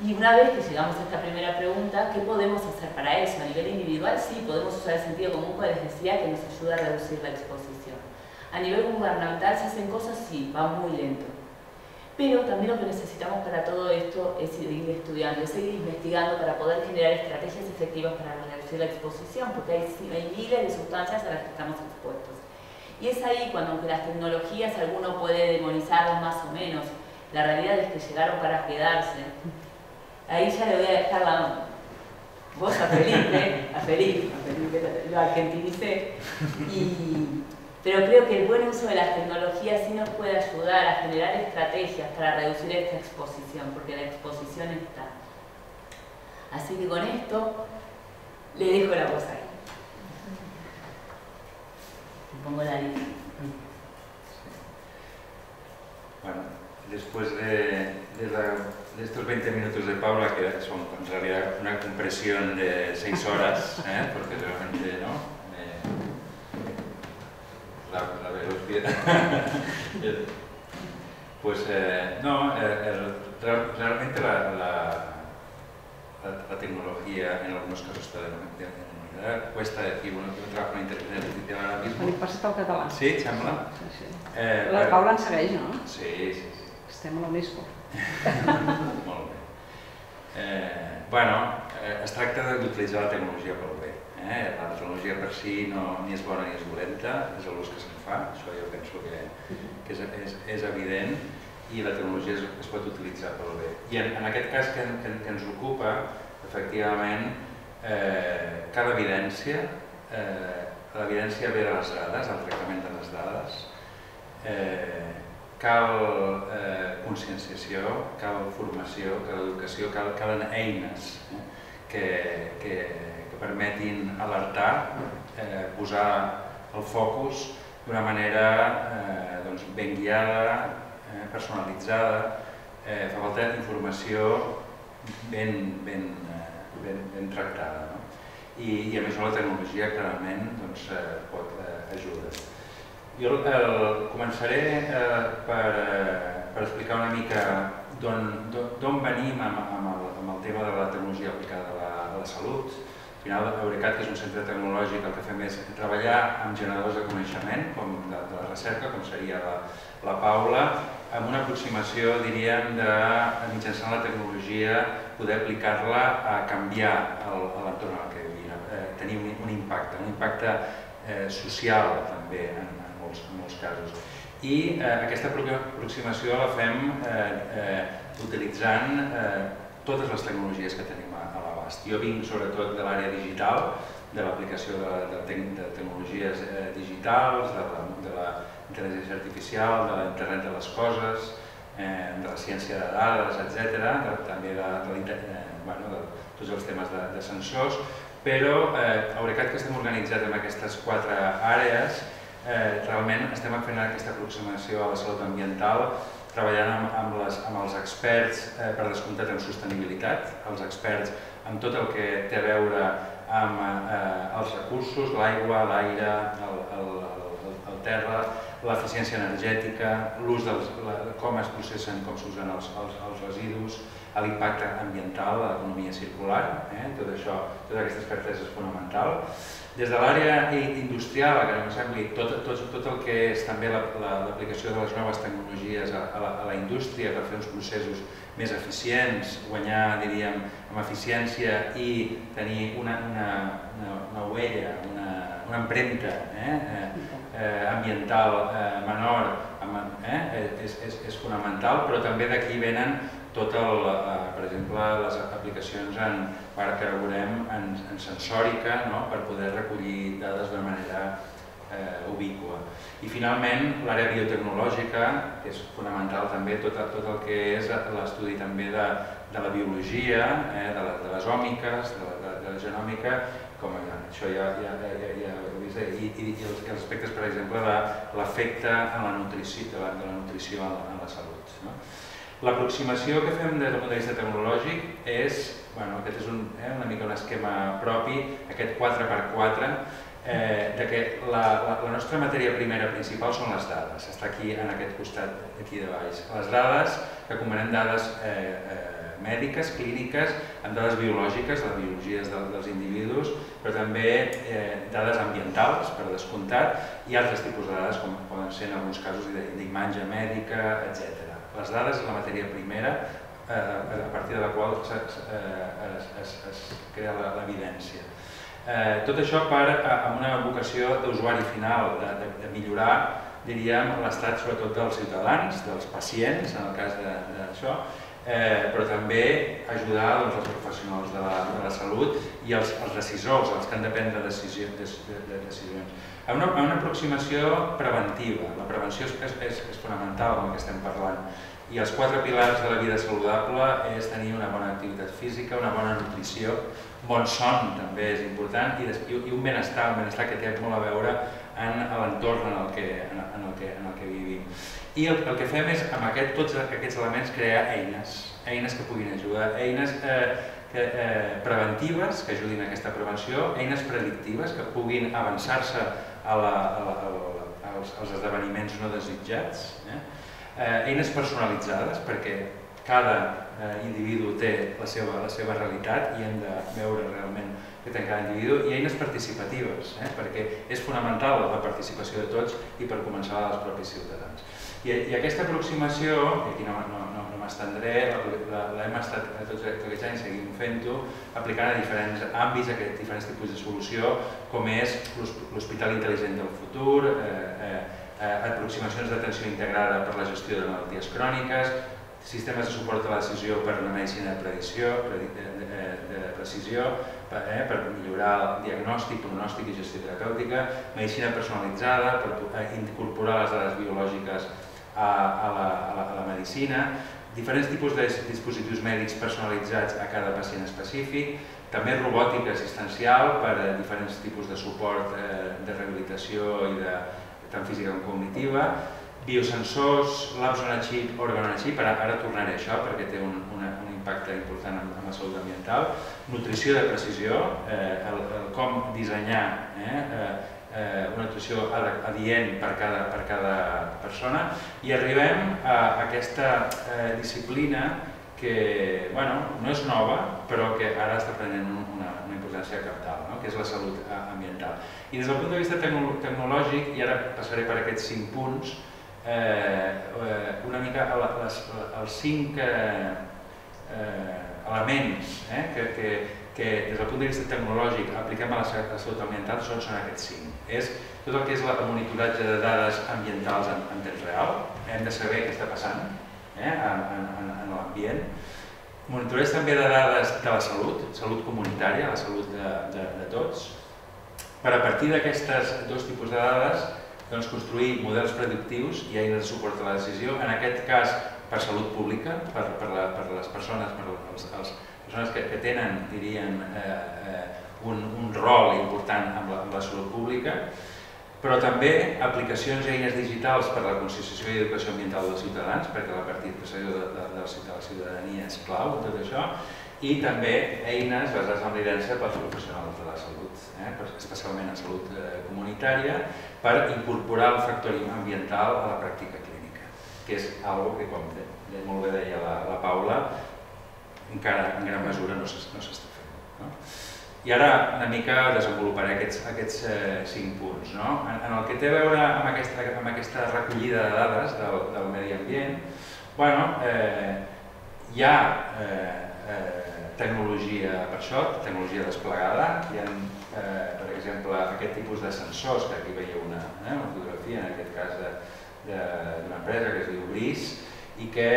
Y una vez que llegamos a esta primera pregunta, ¿qué podemos hacer para eso? A nivel individual, sí, podemos usar el sentido común, como les decía, que nos ayuda a reducir la exposición. A nivel gubernamental, se hacen cosas, sí, va muy lento. Pero también lo que necesitamos para todo esto es seguir estudiando, es seguir investigando para poder generar estrategias efectivas para reducir la exposición, porque hay miles de sustancias a las que estamos expuestos. Y es ahí cuando, aunque las tecnologías alguno puede demonizarlas más o menos, la realidad es que llegaron para quedarse. Ahí ya le voy a dejar la voz a Felipe, lo argentinicé, pero creo que el buen uso de las tecnologías sí nos puede ayudar a generar estrategias para reducir esta exposición, porque la exposición está. Así que con esto le dejo la voz ahí. Me pongo la lista. Bueno, después de estos 20 minutos de Paula, que son en realidad una compresión de 6 horas, porque realmente no, la velocidad. Pues no, realmente la tecnología en algunos casos está denominada. Cuesta decir, bueno, yo trabajo en inteligencia artificial ahora mismo. M'he passat al català. Sí, et sembla? Sí. La Paula ens segueix, no? Sí. Estem a l'UNESCO. Molt bé. Bueno, es tracta d'utilitzar la tecnologia pel bé. La tecnologia per si ni és bona ni és dolenta, és l'ús que se'n fa, això jo penso que és evident, i la tecnologia es pot utilitzar pel bé. I en aquest cas que ens ocupa, efectivament, cal evidència, l'evidència ve de les dades, el tractament de les dades, cal conscienciació, cal formació, cal educació, calen eines que permetin alertar, posar el focus d'una manera ben guiada, personalitzada. Fa falta informació ben tractada. I a més la tecnologia clarament pot ajudar. Jo començaré per explicar una mica d'on venim amb el tema de la tecnologia aplicada a la salut. Al final, Eurecat, que és un centre tecnològic, el que fem és treballar amb generadors de coneixement, com de la recerca, com seria la Paula, amb una aproximació, diríem, de mitjançant la tecnologia poder aplicar-la a canviar l'entorn en el que vivim, tenir un impacte social també en molts casos. I aquesta aproximació la fem utilitzant totes les tecnologies que tenim a l'abast. Jo vinc sobretot de l'àrea digital, de l'aplicació de tecnologies digitals, de la intel·ligència artificial, de l'internet de les coses, de la ciència de dades, etc. També de tots els temes de sensors, però Eurecat, que estem organitzats en aquestes 4 àrees, realment estem fent aquesta aproximació a la salut ambiental treballant amb els experts, per descomptat, en sostenibilitat, els experts amb tot el que té a veure amb els recursos, l'aigua, l'aire, el terra, l'eficiència energètica, l'ús com es processen, com s'usen els residus, l'impacte ambiental, l'economia circular, tot això, tota aquesta expertesa és fonamental. Des de l'àrea industrial, que em sembli, tot el que és també l'aplicació de les noves tecnologies a la indústria per fer uns processos més eficients, guanyar, diríem, amb eficiència i tenir una huella, una empremta ambiental menor, és fonamental, però també d'aquí venen per exemple, les aplicacions que veurem en sensòrica per poder recollir dades d'una manera ubíqua. I finalment, l'àrea biotecnològica, que és fonamental també, tot el que és l'estudi també de la biologia, de les òmiques, de la genòmica, com això ja ho he vist, i els aspectes, per exemple, de l'efecte de la nutrició en la salut. L'aproximació que fem des del punt de vista tecnològic és, aquest és una mica un esquema propi, aquest 4x4, que la nostra matèria primera principal són les dades. Està aquí, en aquest costat d'aquí de baix. Les dades, que combinem dades mèdiques, clíniques, amb dades biològiques, les biologies dels individus, però també dades ambientals, per descomptat, i altres tipus de dades, com poden ser en alguns casos d'imatge mèdica, etc. Les dades és la matèria primera a partir de la qual es crea l'evidència. Tot això amb una vocació d'usuari final, de millorar, diríem, l'estat sobretot dels ciutadans, dels pacients, en el cas d'això, però també ajudar els professionals de la salut i els decisors, els que han de prendre decisions. Amb una aproximació preventiva. La prevenció és fonamental en el que estem parlant. I els 4 pilars de la vida saludable és tenir una bona activitat física, una bona nutrició, bon son també és important, i un benestar que té molt a veure amb l'entorn en el que vivim. I el que fem és, amb tots aquests elements, crear eines que puguin ajudar, eines preventives que ajudin a aquesta prevenció, eines predictives que puguin avançar-se als esdeveniments no desitjats, eines personalitzades, perquè cada individu té la seva realitat i hem de veure realment què té cada individu, i eines participatives, perquè és fonamental la participació de tots i per començar dels propis ciutadans. I aquesta aproximació, i aquí no m'estendré, l'hem estat tots aquests anys seguint fent-ho, aplicant a diferents àmbits, a diferents tipus de solució, com és l'hospital intel·ligent del futur, aproximacions d'atenció integrada per la gestió de malalties cròniques, sistemes de suport a la decisió per una medicina de precisió, per millorar el diagnòstic, pronòstic i gestió terapèutica, medicina personalitzada, per incorporar les dades biològiques a la medicina, diferents tipus de dispositius mèdics personalitzats a cada pacient específic, també robòtica assistencial per a diferents tipus de suport de rehabilitació i tant física com cognitiva, biosensors, labs on a chip, òrgan on a chip, ara tornaré a això perquè té un impacte important en la salut ambiental, nutrició de precisió, com dissenyar una nutrició adient per cada persona, i arribem a aquesta disciplina que no és nova, però que ara està prenent una importància cabdal, que és la salut ambiental. I des del punt de vista tecnològic, i ara passaré per aquests 5 punts, una mica els 5 elements que des del punt de vista tecnològic apliquem a la salut ambiental són aquests 5. És tot el que és el monitoratge de dades ambientals en temps real, hem de saber què està passant en l'ambient. Monitoreig també de dades de la salut comunitària, la salut de tots, per a partir d'aquestes 2 tipus de dades construir models predictius i eines de suport a la decisió, en aquest cas per salut pública, per les persones, per persones que tenen, dirien, un rol important amb la salut pública, però també aplicacions i eines digitals per a la conscienciació i educació ambiental dels ciutadans, perquè la participació de la ciutadania és clau en tot això, i també eines basades en l'evidència pels professionals de la salut, especialment en salut comunitària, per incorporar el factor ambiental a la pràctica clínica, que és una cosa que, com molt bé deia la Paula, encara en gran mesura no s'està fent. I ara una mica desenvoluparé aquests 5 punts. En el que té a veure amb aquesta recollida de dades del medi ambient, hi ha tecnologia per això, tecnologia desplegada. Hi ha, per exemple, aquest tipus de sensors, que aquí veieu una fotografia, en aquest cas d'una empresa que es diu Bris, i que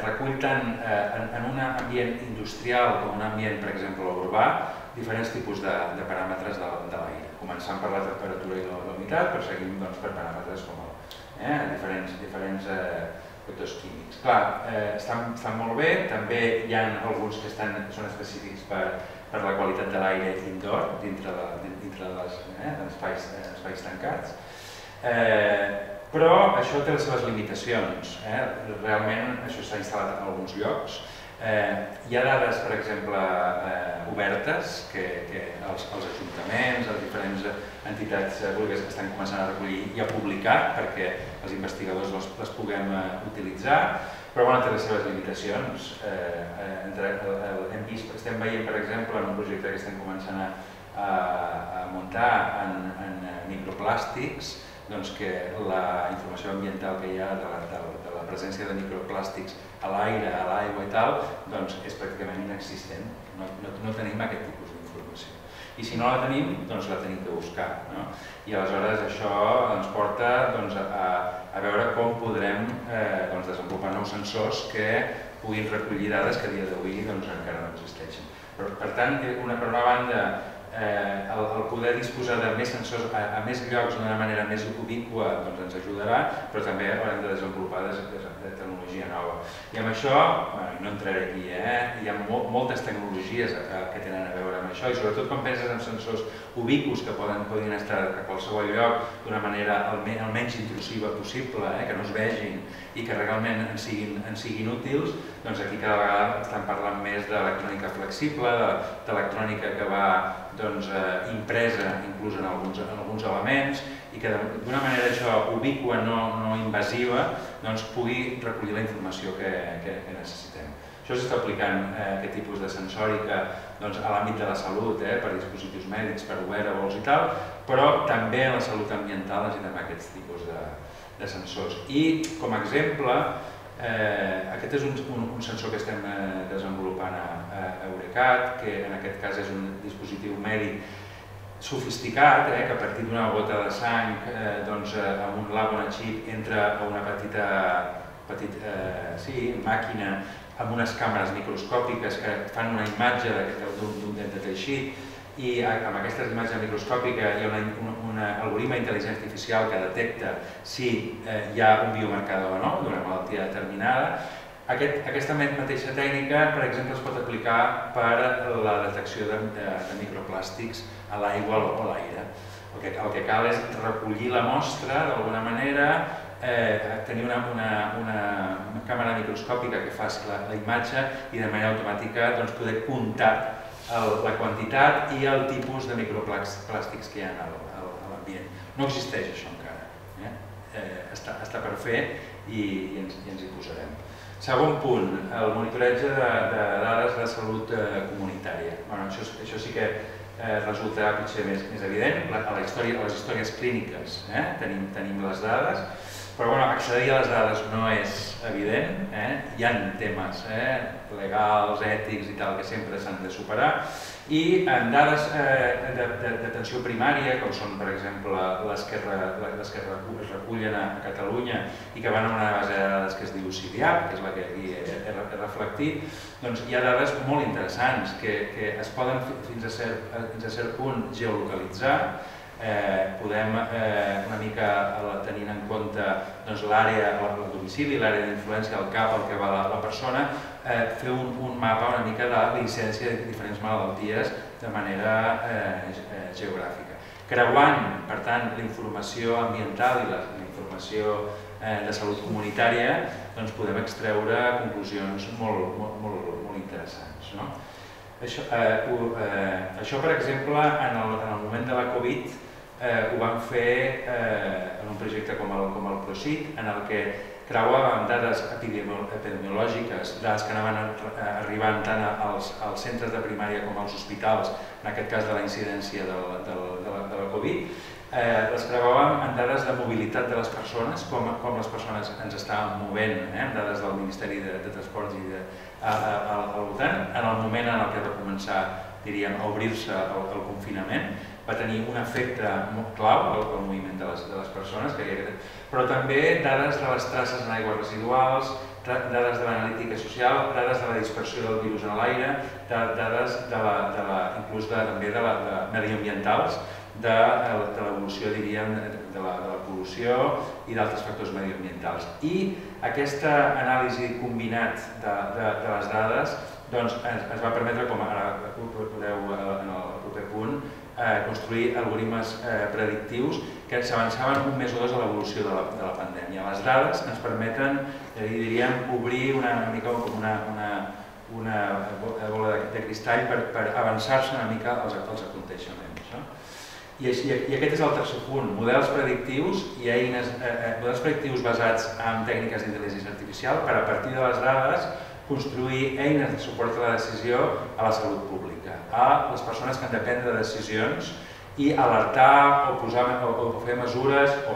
recull tant en un ambient industrial com un ambient, per exemple, urbà, diferents tipus de paràmetres de l'aire, començant per la temperatura i la humitat, però seguim per paràmetres com diferents factors químics. Clar, estan molt bé, també hi ha alguns que són específics per la qualitat de l'aire indoor, dintre dels espais tancats, però això té les seves limitacions. Realment això s'ha instal·lat en alguns llocs. Hi ha dades, per exemple, obertes que els ajuntaments, les diferents entitats públiques estan començant a recollir i a publicar perquè els investigadors les puguem utilitzar, però té les seves limitacions. Estem veient, per exemple, en un projecte que estem començant a muntar en microplàstics, que la informació ambiental que hi ha de la presència de microplàstics a l'aire, a l'aigua i tal, és pràcticament inexistent. No tenim aquest tipus d'informació. I si no la tenim, la tenim de buscar. I aleshores això ens porta a veure com podrem desenvolupar nous sensors que puguin recollir dades que a dia d'avui encara no existeixen. Per tant, per una banda, el poder disposar de més sensors a més llocs d'una manera més ubicua ens ajudarà, però també haurem de desenvolupar tecnologia nova. I amb això, no entraré aquí, hi ha moltes tecnologies que tenen a veure amb això, i sobretot quan penses en sensors ubicus que poden estar a qualsevol lloc d'una manera el menys intrusiva possible, que no es vegin i que realment ens siguin útils, doncs aquí cada vegada estan parlant més d'electrònica flexible, d'electrònica que va impresa inclús en alguns elements i que d'una manera això ubicua, no invasiva, pugui recollir la informació que necessitem. Això s'està aplicant aquest tipus de sensòrica a l'àmbit de la salut, per dispositius mèdics, per wearables i tal, però també a la salut ambiental necessitem aquests tipus de sensors. I com a exemple, aquest és un sensor que estem desenvolupant a Eurecat, que en aquest cas és un dispositiu mèdic sofisticat, que a partir d'una gota de sang amb un lab on a xip entra a una petita màquina amb unes càmeres microscòpiques que fan una imatge d'un dent de teixit, i amb aquestes imatges microscòpiques hi ha un algoritme d'intel·ligència artificial que detecta si hi ha un biomarcador o no d'una malaltia determinada. Aquesta mateixa tècnica, per exemple, es pot aplicar per la detecció de microplàstics a l'aigua o l'aire. El que cal és recollir la mostra d'alguna manera, tenir una càmera microscòpica que faci la imatge i de manera automàtica poder comptar la quantitat i el tipus de microplàstics que hi ha a l'ambient. No existeix això encara, està per fer i ens hi posarem. Segon punt, el monitoratge de dades de salut comunitària. Això sí que resultarà potser més evident. A les històries clíniques tenim les dades, però accedir a les dades no és evident. Hi ha temes legals, ètics i tal que sempre s'han de superar. I en dades d'atenció primària, com són, per exemple, les que es recullen a Catalunya i que van a una base de dades que es diu CIDIAP, que és la que aquí he reflectit, doncs hi ha dades molt interessants que es poden fins a cert punt geolocalitzar. Podem una mica tenint en compte l'àrea, el domicili, l'àrea d'influència, el cap al que va la persona, fer un mapa una mica de l'incidència de diferents malalties de manera geogràfica. Creuant, per tant, la informació ambiental i la informació de salut comunitària, doncs podem extreure conclusions molt interessants. Això, per exemple, en el moment de la Covid, ho vam fer en un projecte com el PROCIT, en el que creuàvem dades epidemiològiques, dades que anaven arribant tant als centres de primària com als hospitals, en aquest cas de la incidència de la Covid, les creuàvem en dades de mobilitat de les persones, com les persones ens estàvem movent, amb dades del Ministeri de Transports i al voltant, en el moment en què va començar, diríem, a obrir-se el confinament, va tenir un efecte molt clau al moviment de les persones, però també dades de les traces en aigües residuals, dades de l'analítica social, dades de la dispersió del virus en l'aire, dades inclús també mediambientals, de l'evolució, diríem, de la pol·lució i d'altres factors mediambientals. I aquesta anàlisi combinat de les dades ens va permetre, com ara veureu en el proper punt, construir algoritmes predictius que s'avançaven un mes o dos a l'evolució de la pandèmia. Les dades ens permeten, diríem, obrir una mica com una bola de cristall per avançar-se una mica als aconteixements. I aquest és el tercer punt, models predictius i eines, models predictius basats en tècniques d'intel·ligència artificial per a partir de les dades construir eines de suport a la decisió a la salut pública, a les persones que han de prendre decisions i alertar o fer mesures o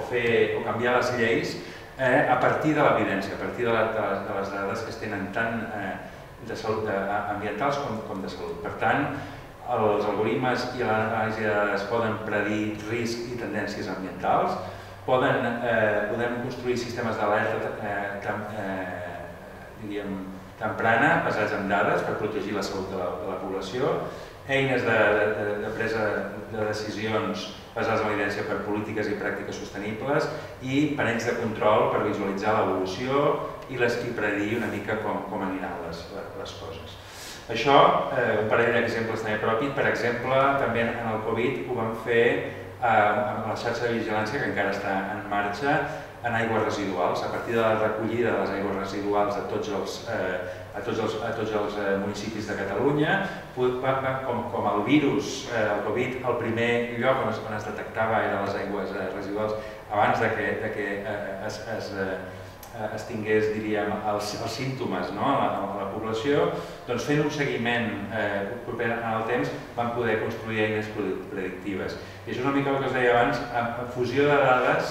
canviar les lleis a partir de l'evidència, a partir de les dades que es tenen tant de salut ambientals com de salut. Per tant, els algoritmes i l'anàlisi de dades poden predir risc i tendències ambientals, podem construir sistemes d'alerta temprana basats en dades per protegir la salut de la població, eines de presa de decisions basades en l'evidència per polítiques i pràctiques sostenibles i panells de control per visualitzar l'evolució i predir una mica com aniran les coses. Això, un parell d'exemples també propis, per exemple, també en el Covid ho vam fer amb la xarxa de vigilància que encara està en marxa en aigües residuals, a partir de la recollida de les aigües residuals a tots els municipis de Catalunya, com el virus, el Covid, el primer lloc on es detectava eren les aigües residuals abans que es tingués, diríem, els símptomes a la població, doncs fent un seguiment proper en el temps vam poder construir eines predictives. I això és una mica el que us deia abans, en fusió de dades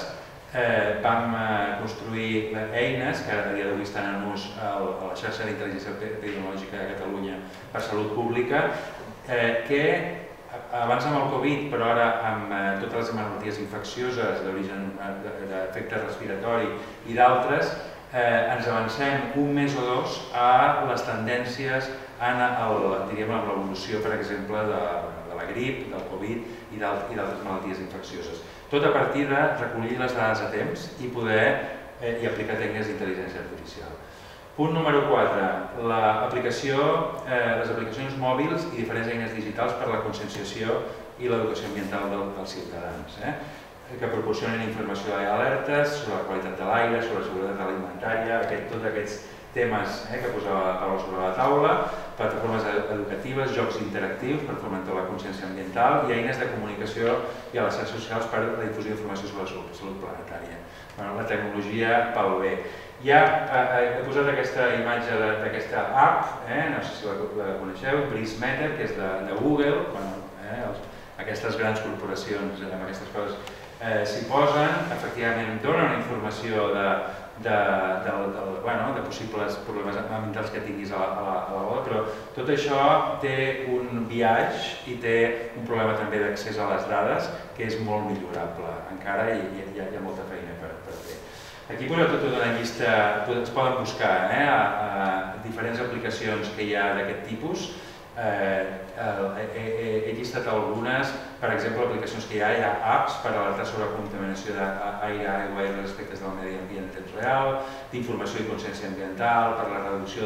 vam construir eines que a dia d'avui estan en ús a la xarxa d'intel·ligència epidemiològica de Catalunya per Salut Pública, que abans amb el Covid, però ara amb totes les malalties infeccioses d'origen d'efecte respiratori i d'altres, ens avancem un mes o dos a les tendències en l'evolució, per exemple, de la grip, del Covid i d'altres malalties infeccioses. Tot a partir de recollir les dades a temps i poder aplicar tècniques d'intel·ligència artificial. Punt número 4. Les aplicacions mòbils i diferents eines digitals per a la conscienciació i l'educació ambiental dels ciutadans, que proporcionen informació i alertes sobre la qualitat de l'aire, sobre la seguretat alimentària, tots aquests temes que posava Pablo sobre la taula, plataformes educatives, jocs interactius per fomentar la consciència ambiental i eines de comunicació i a les xarxes socials per a la difusió d'informació sobre la salut planetària. La tecnologia pel bé. Ja he posat aquesta imatge d'aquesta app, no sé si la coneixeu, Breeze Meter, que és de Google, aquestes grans corporacions amb aquestes coses s'hi posen, efectivament donen informació de possibles problemes ambientals que tinguis a la bola, però tot això té un biaix i té un problema també d'accés a les dades que és molt millorable encara i hi ha molta feina per fer. Aquí he posat tota una llista, es poden buscar diferents aplicacions que hi ha d'aquest tipus. He llistat algunes, per exemple, aplicacions que hi ha apps per alertar sobre la contaminació d'aire, aigua i els aspectes del medi ambient en temps real, d'informació i consciència ambiental, per la reducció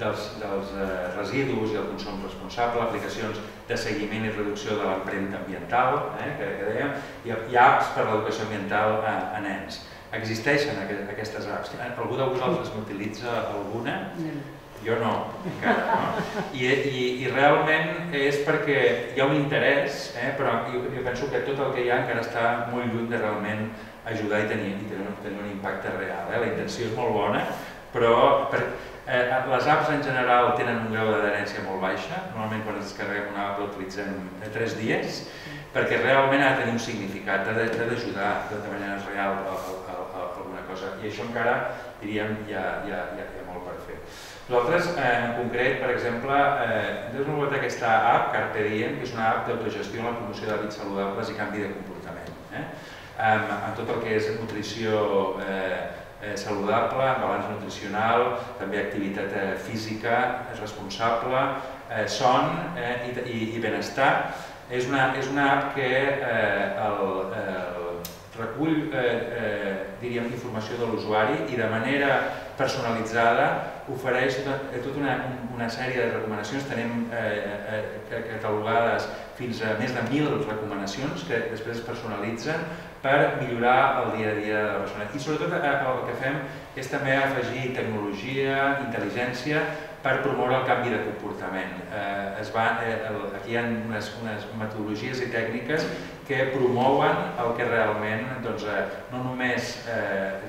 dels residus i el consum responsable, aplicacions de seguiment i reducció de l'empremta ambiental, que dèiem, i apps per a l'educació ambiental a nens. Existeixen aquestes apps. Algú de vosaltres n'utilitza alguna? Jo no, encara, no? I realment és perquè hi ha un interès, però jo penso que tot el que hi ha encara està molt lluny de realment ajudar i tenir un impacte real. La intenció és molt bona, però les apps en general tenen un grau d'adherència molt baixa. Normalment quan ens descarreguem una app l'utilitzem 3 dies, perquè realment ha de tenir un significat, ha d'ajudar de manera real a alguna cosa. I això encara, diríem, hi ha molt per fer. Nosaltres, en concret, per exemple, hem desenvolupat aquesta app, Carpe Diem, que és una app d'autogestió en la promoció d'hàbits saludables i canvi de comportament. En tot el que és nutrició saludable, balanç nutricional, també activitat física responsable, son i benestar. És una app que recull, diríem, informació de l'usuari i de manera personalitzada ofereix tota una sèrie de recomanacions. Tenim catalogades fins a més de 1.000 recomanacions que després es personalitzen per millorar el dia a dia de la persona. I sobretot el que fem és també afegir tecnologia, intel·ligència, per promoure el canvi de comportament. Aquí hi ha unes metodologies i tècniques que promouen el que realment, no només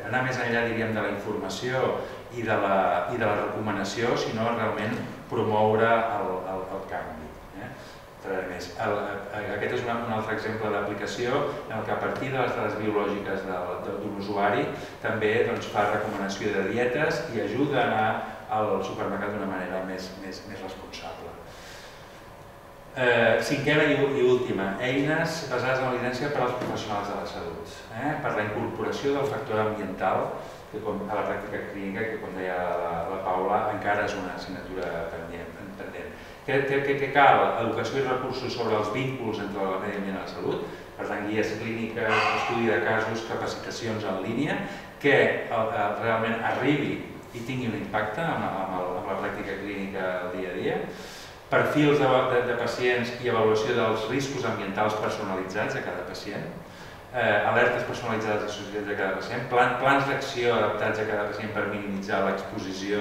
anar més enllà, diríem, de la informació i de la recomanació, sinó realment promoure el canvi. Aquest és un altre exemple d'aplicació en què a partir de les dades biològiques d'un usuari també fa recomanació de dietes i ajuda a anar al supermercat d'una manera més responsable. Cinquena i última, eines basades en l'evidència per als professionals de la salut, per la incorporació del factor ambiental a la pràctica clínica, que com deia la Paula, encara és una assignatura pendent. Què cal? Educació i recursos sobre els vínculs entre el medi ambient i la salut, per tant, guies clíniques, estudi de casos, capacitacions en línia, que realment arribi i tingui un impacte amb la pràctica clínica del dia a dia, perfils de pacients i avaluació dels riscos ambientals personalitzats a cada pacient, alertes personalitzades associades a cada pacient, plans d'acció adaptats a cada pacient per minimitzar l'exposició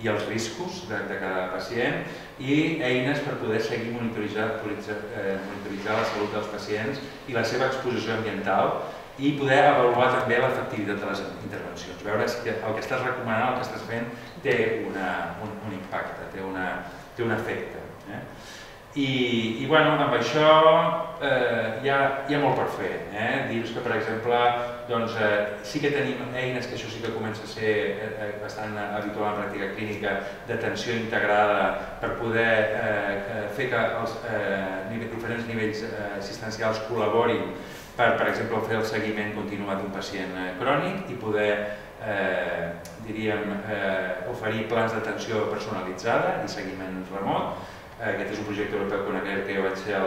i els riscos de cada pacient i eines per poder seguir monitoritzar la salut dels pacients i la seva exposició ambiental i poder avaluar també l'efectivitat de les intervencions, veure si el que estàs recomanant, el que estàs fent, té un impacte, té un efecte. I amb això hi ha molt per fer. Dir-vos que, per exemple, sí que tenim eines, que això sí que comença a ser bastant habitual en la pràctica clínica, d'atenció integrada per poder fer que els diferents nivells assistencials col·laborin per exemple, fer el seguiment continuat d'un pacient crònic i poder, diríem, oferir plans d'atenció personalitzada i seguiment remot. Aquest és un projecte europeu que jo vaig ser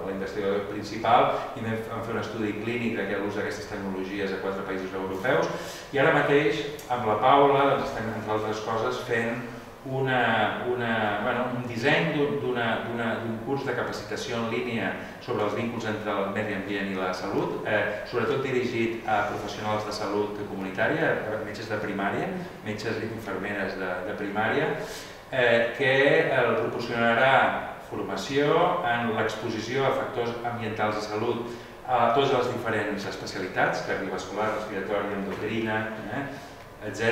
l'investigador principal i vam fer un estudi clínic de l'ús d'aquestes tecnologies a 4 països europeus i ara mateix amb la Paula estem, entre altres coses, fent un disseny d'un curs de capacitació en línia sobre els vincles entre el medi ambient i la salut, sobretot dirigit a professionals de salut comunitària, metges de primària, metges i infermeres de primària, que proporcionarà formació en l'exposició a factors ambientals de salut a totes les diferents especialitats, cardiovascular, respiratòria, endocrina, etc.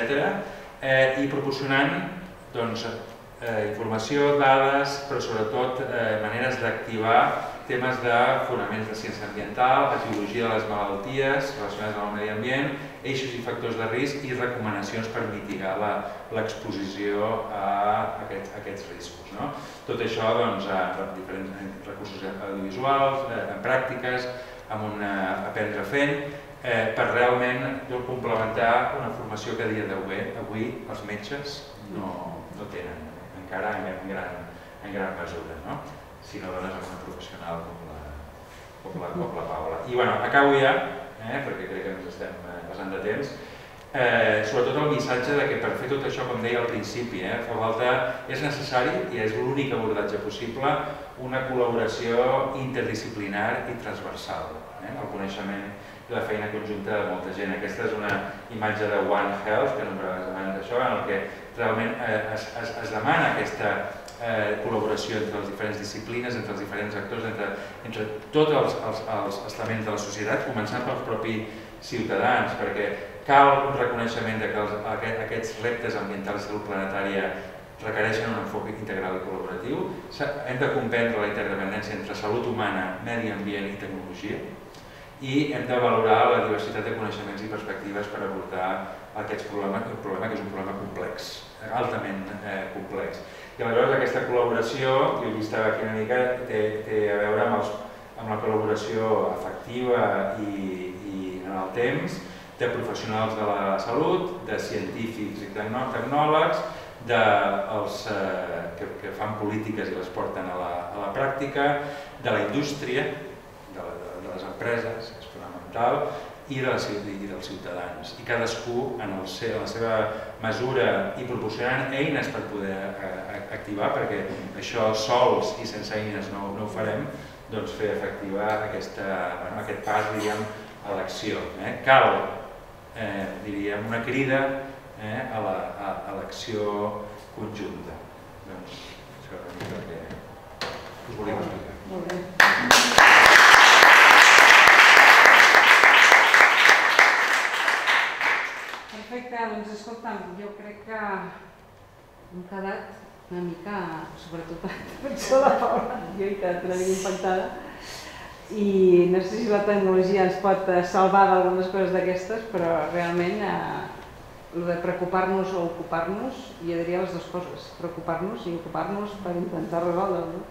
I proporcionant informació, dades, però sobretot maneres d'activar temes de fonaments de ciència ambiental, etiologia de les malalties relacionades amb el medi ambient, eixos i factors de risc i recomanacions per mitigar l'exposició a aquests riscos. Tot això amb diferents recursos audiovisuals, en pràctiques, amb un aprendre fent, per realment complementar una formació que a dia d'avui els metges no tenen, encara en gran mesura, si no dones a una professional com la Paula. I acabo ja, perquè crec que ens estem passant de temps. sobretot el missatge de que per fer tot això, com deia al principi, fa falta, és necessari i és l'únic abordatge possible, una col·laboració interdisciplinar i transversal, el coneixement i la feina conjunta de molta gent. Aquesta és una imatge de One Health, que només demana això, en el que realment es demana aquesta col·laboració entre les diferents disciplines, entre els diferents actors, entre tots els estaments de la societat, començant pels propis ciutadans, perquè cal un reconeixement que aquests reptes ambientals i salut planetària requereixen un enfoc integral i col·laboratiu. Hem de comprendre la interdependència entre salut humana, medi ambient i tecnologia, i hem de valorar la diversitat de coneixements i perspectives per abordar aquest problema, que és un problema complex, altament complex. I aleshores aquesta col·laboració, jo ho llistava aquí una mica, té a veure amb la col·laboració efectiva i en el temps, de professionals de la salut, de científics i tecnòlegs, dels que fan polítiques i les porten a la pràctica, de la indústria, de les empreses, és fonamental, i dels ciutadans. I cadascú, en la seva mesura i proporcionant eines per poder activar, perquè això sols i sense eines no ho farem, doncs fer efectiva aquest pas, diríem, a l'acció. Cal, diríem, una crida a l'acció conjunta. Doncs això és una mica que us volíem explicar. Molt bé. Perfecte, doncs escolta'm, jo crec que hem quedat una mica, sobretot per això la Paula, jo he quedat una mica impactada i no sé si la tecnologia ens pot salvar d'algunes coses d'aquestes, però realment el de preocupar-nos o ocupar-nos, jo diria les dues coses, preocupar-nos i ocupar-nos per intentar resoldre-ho.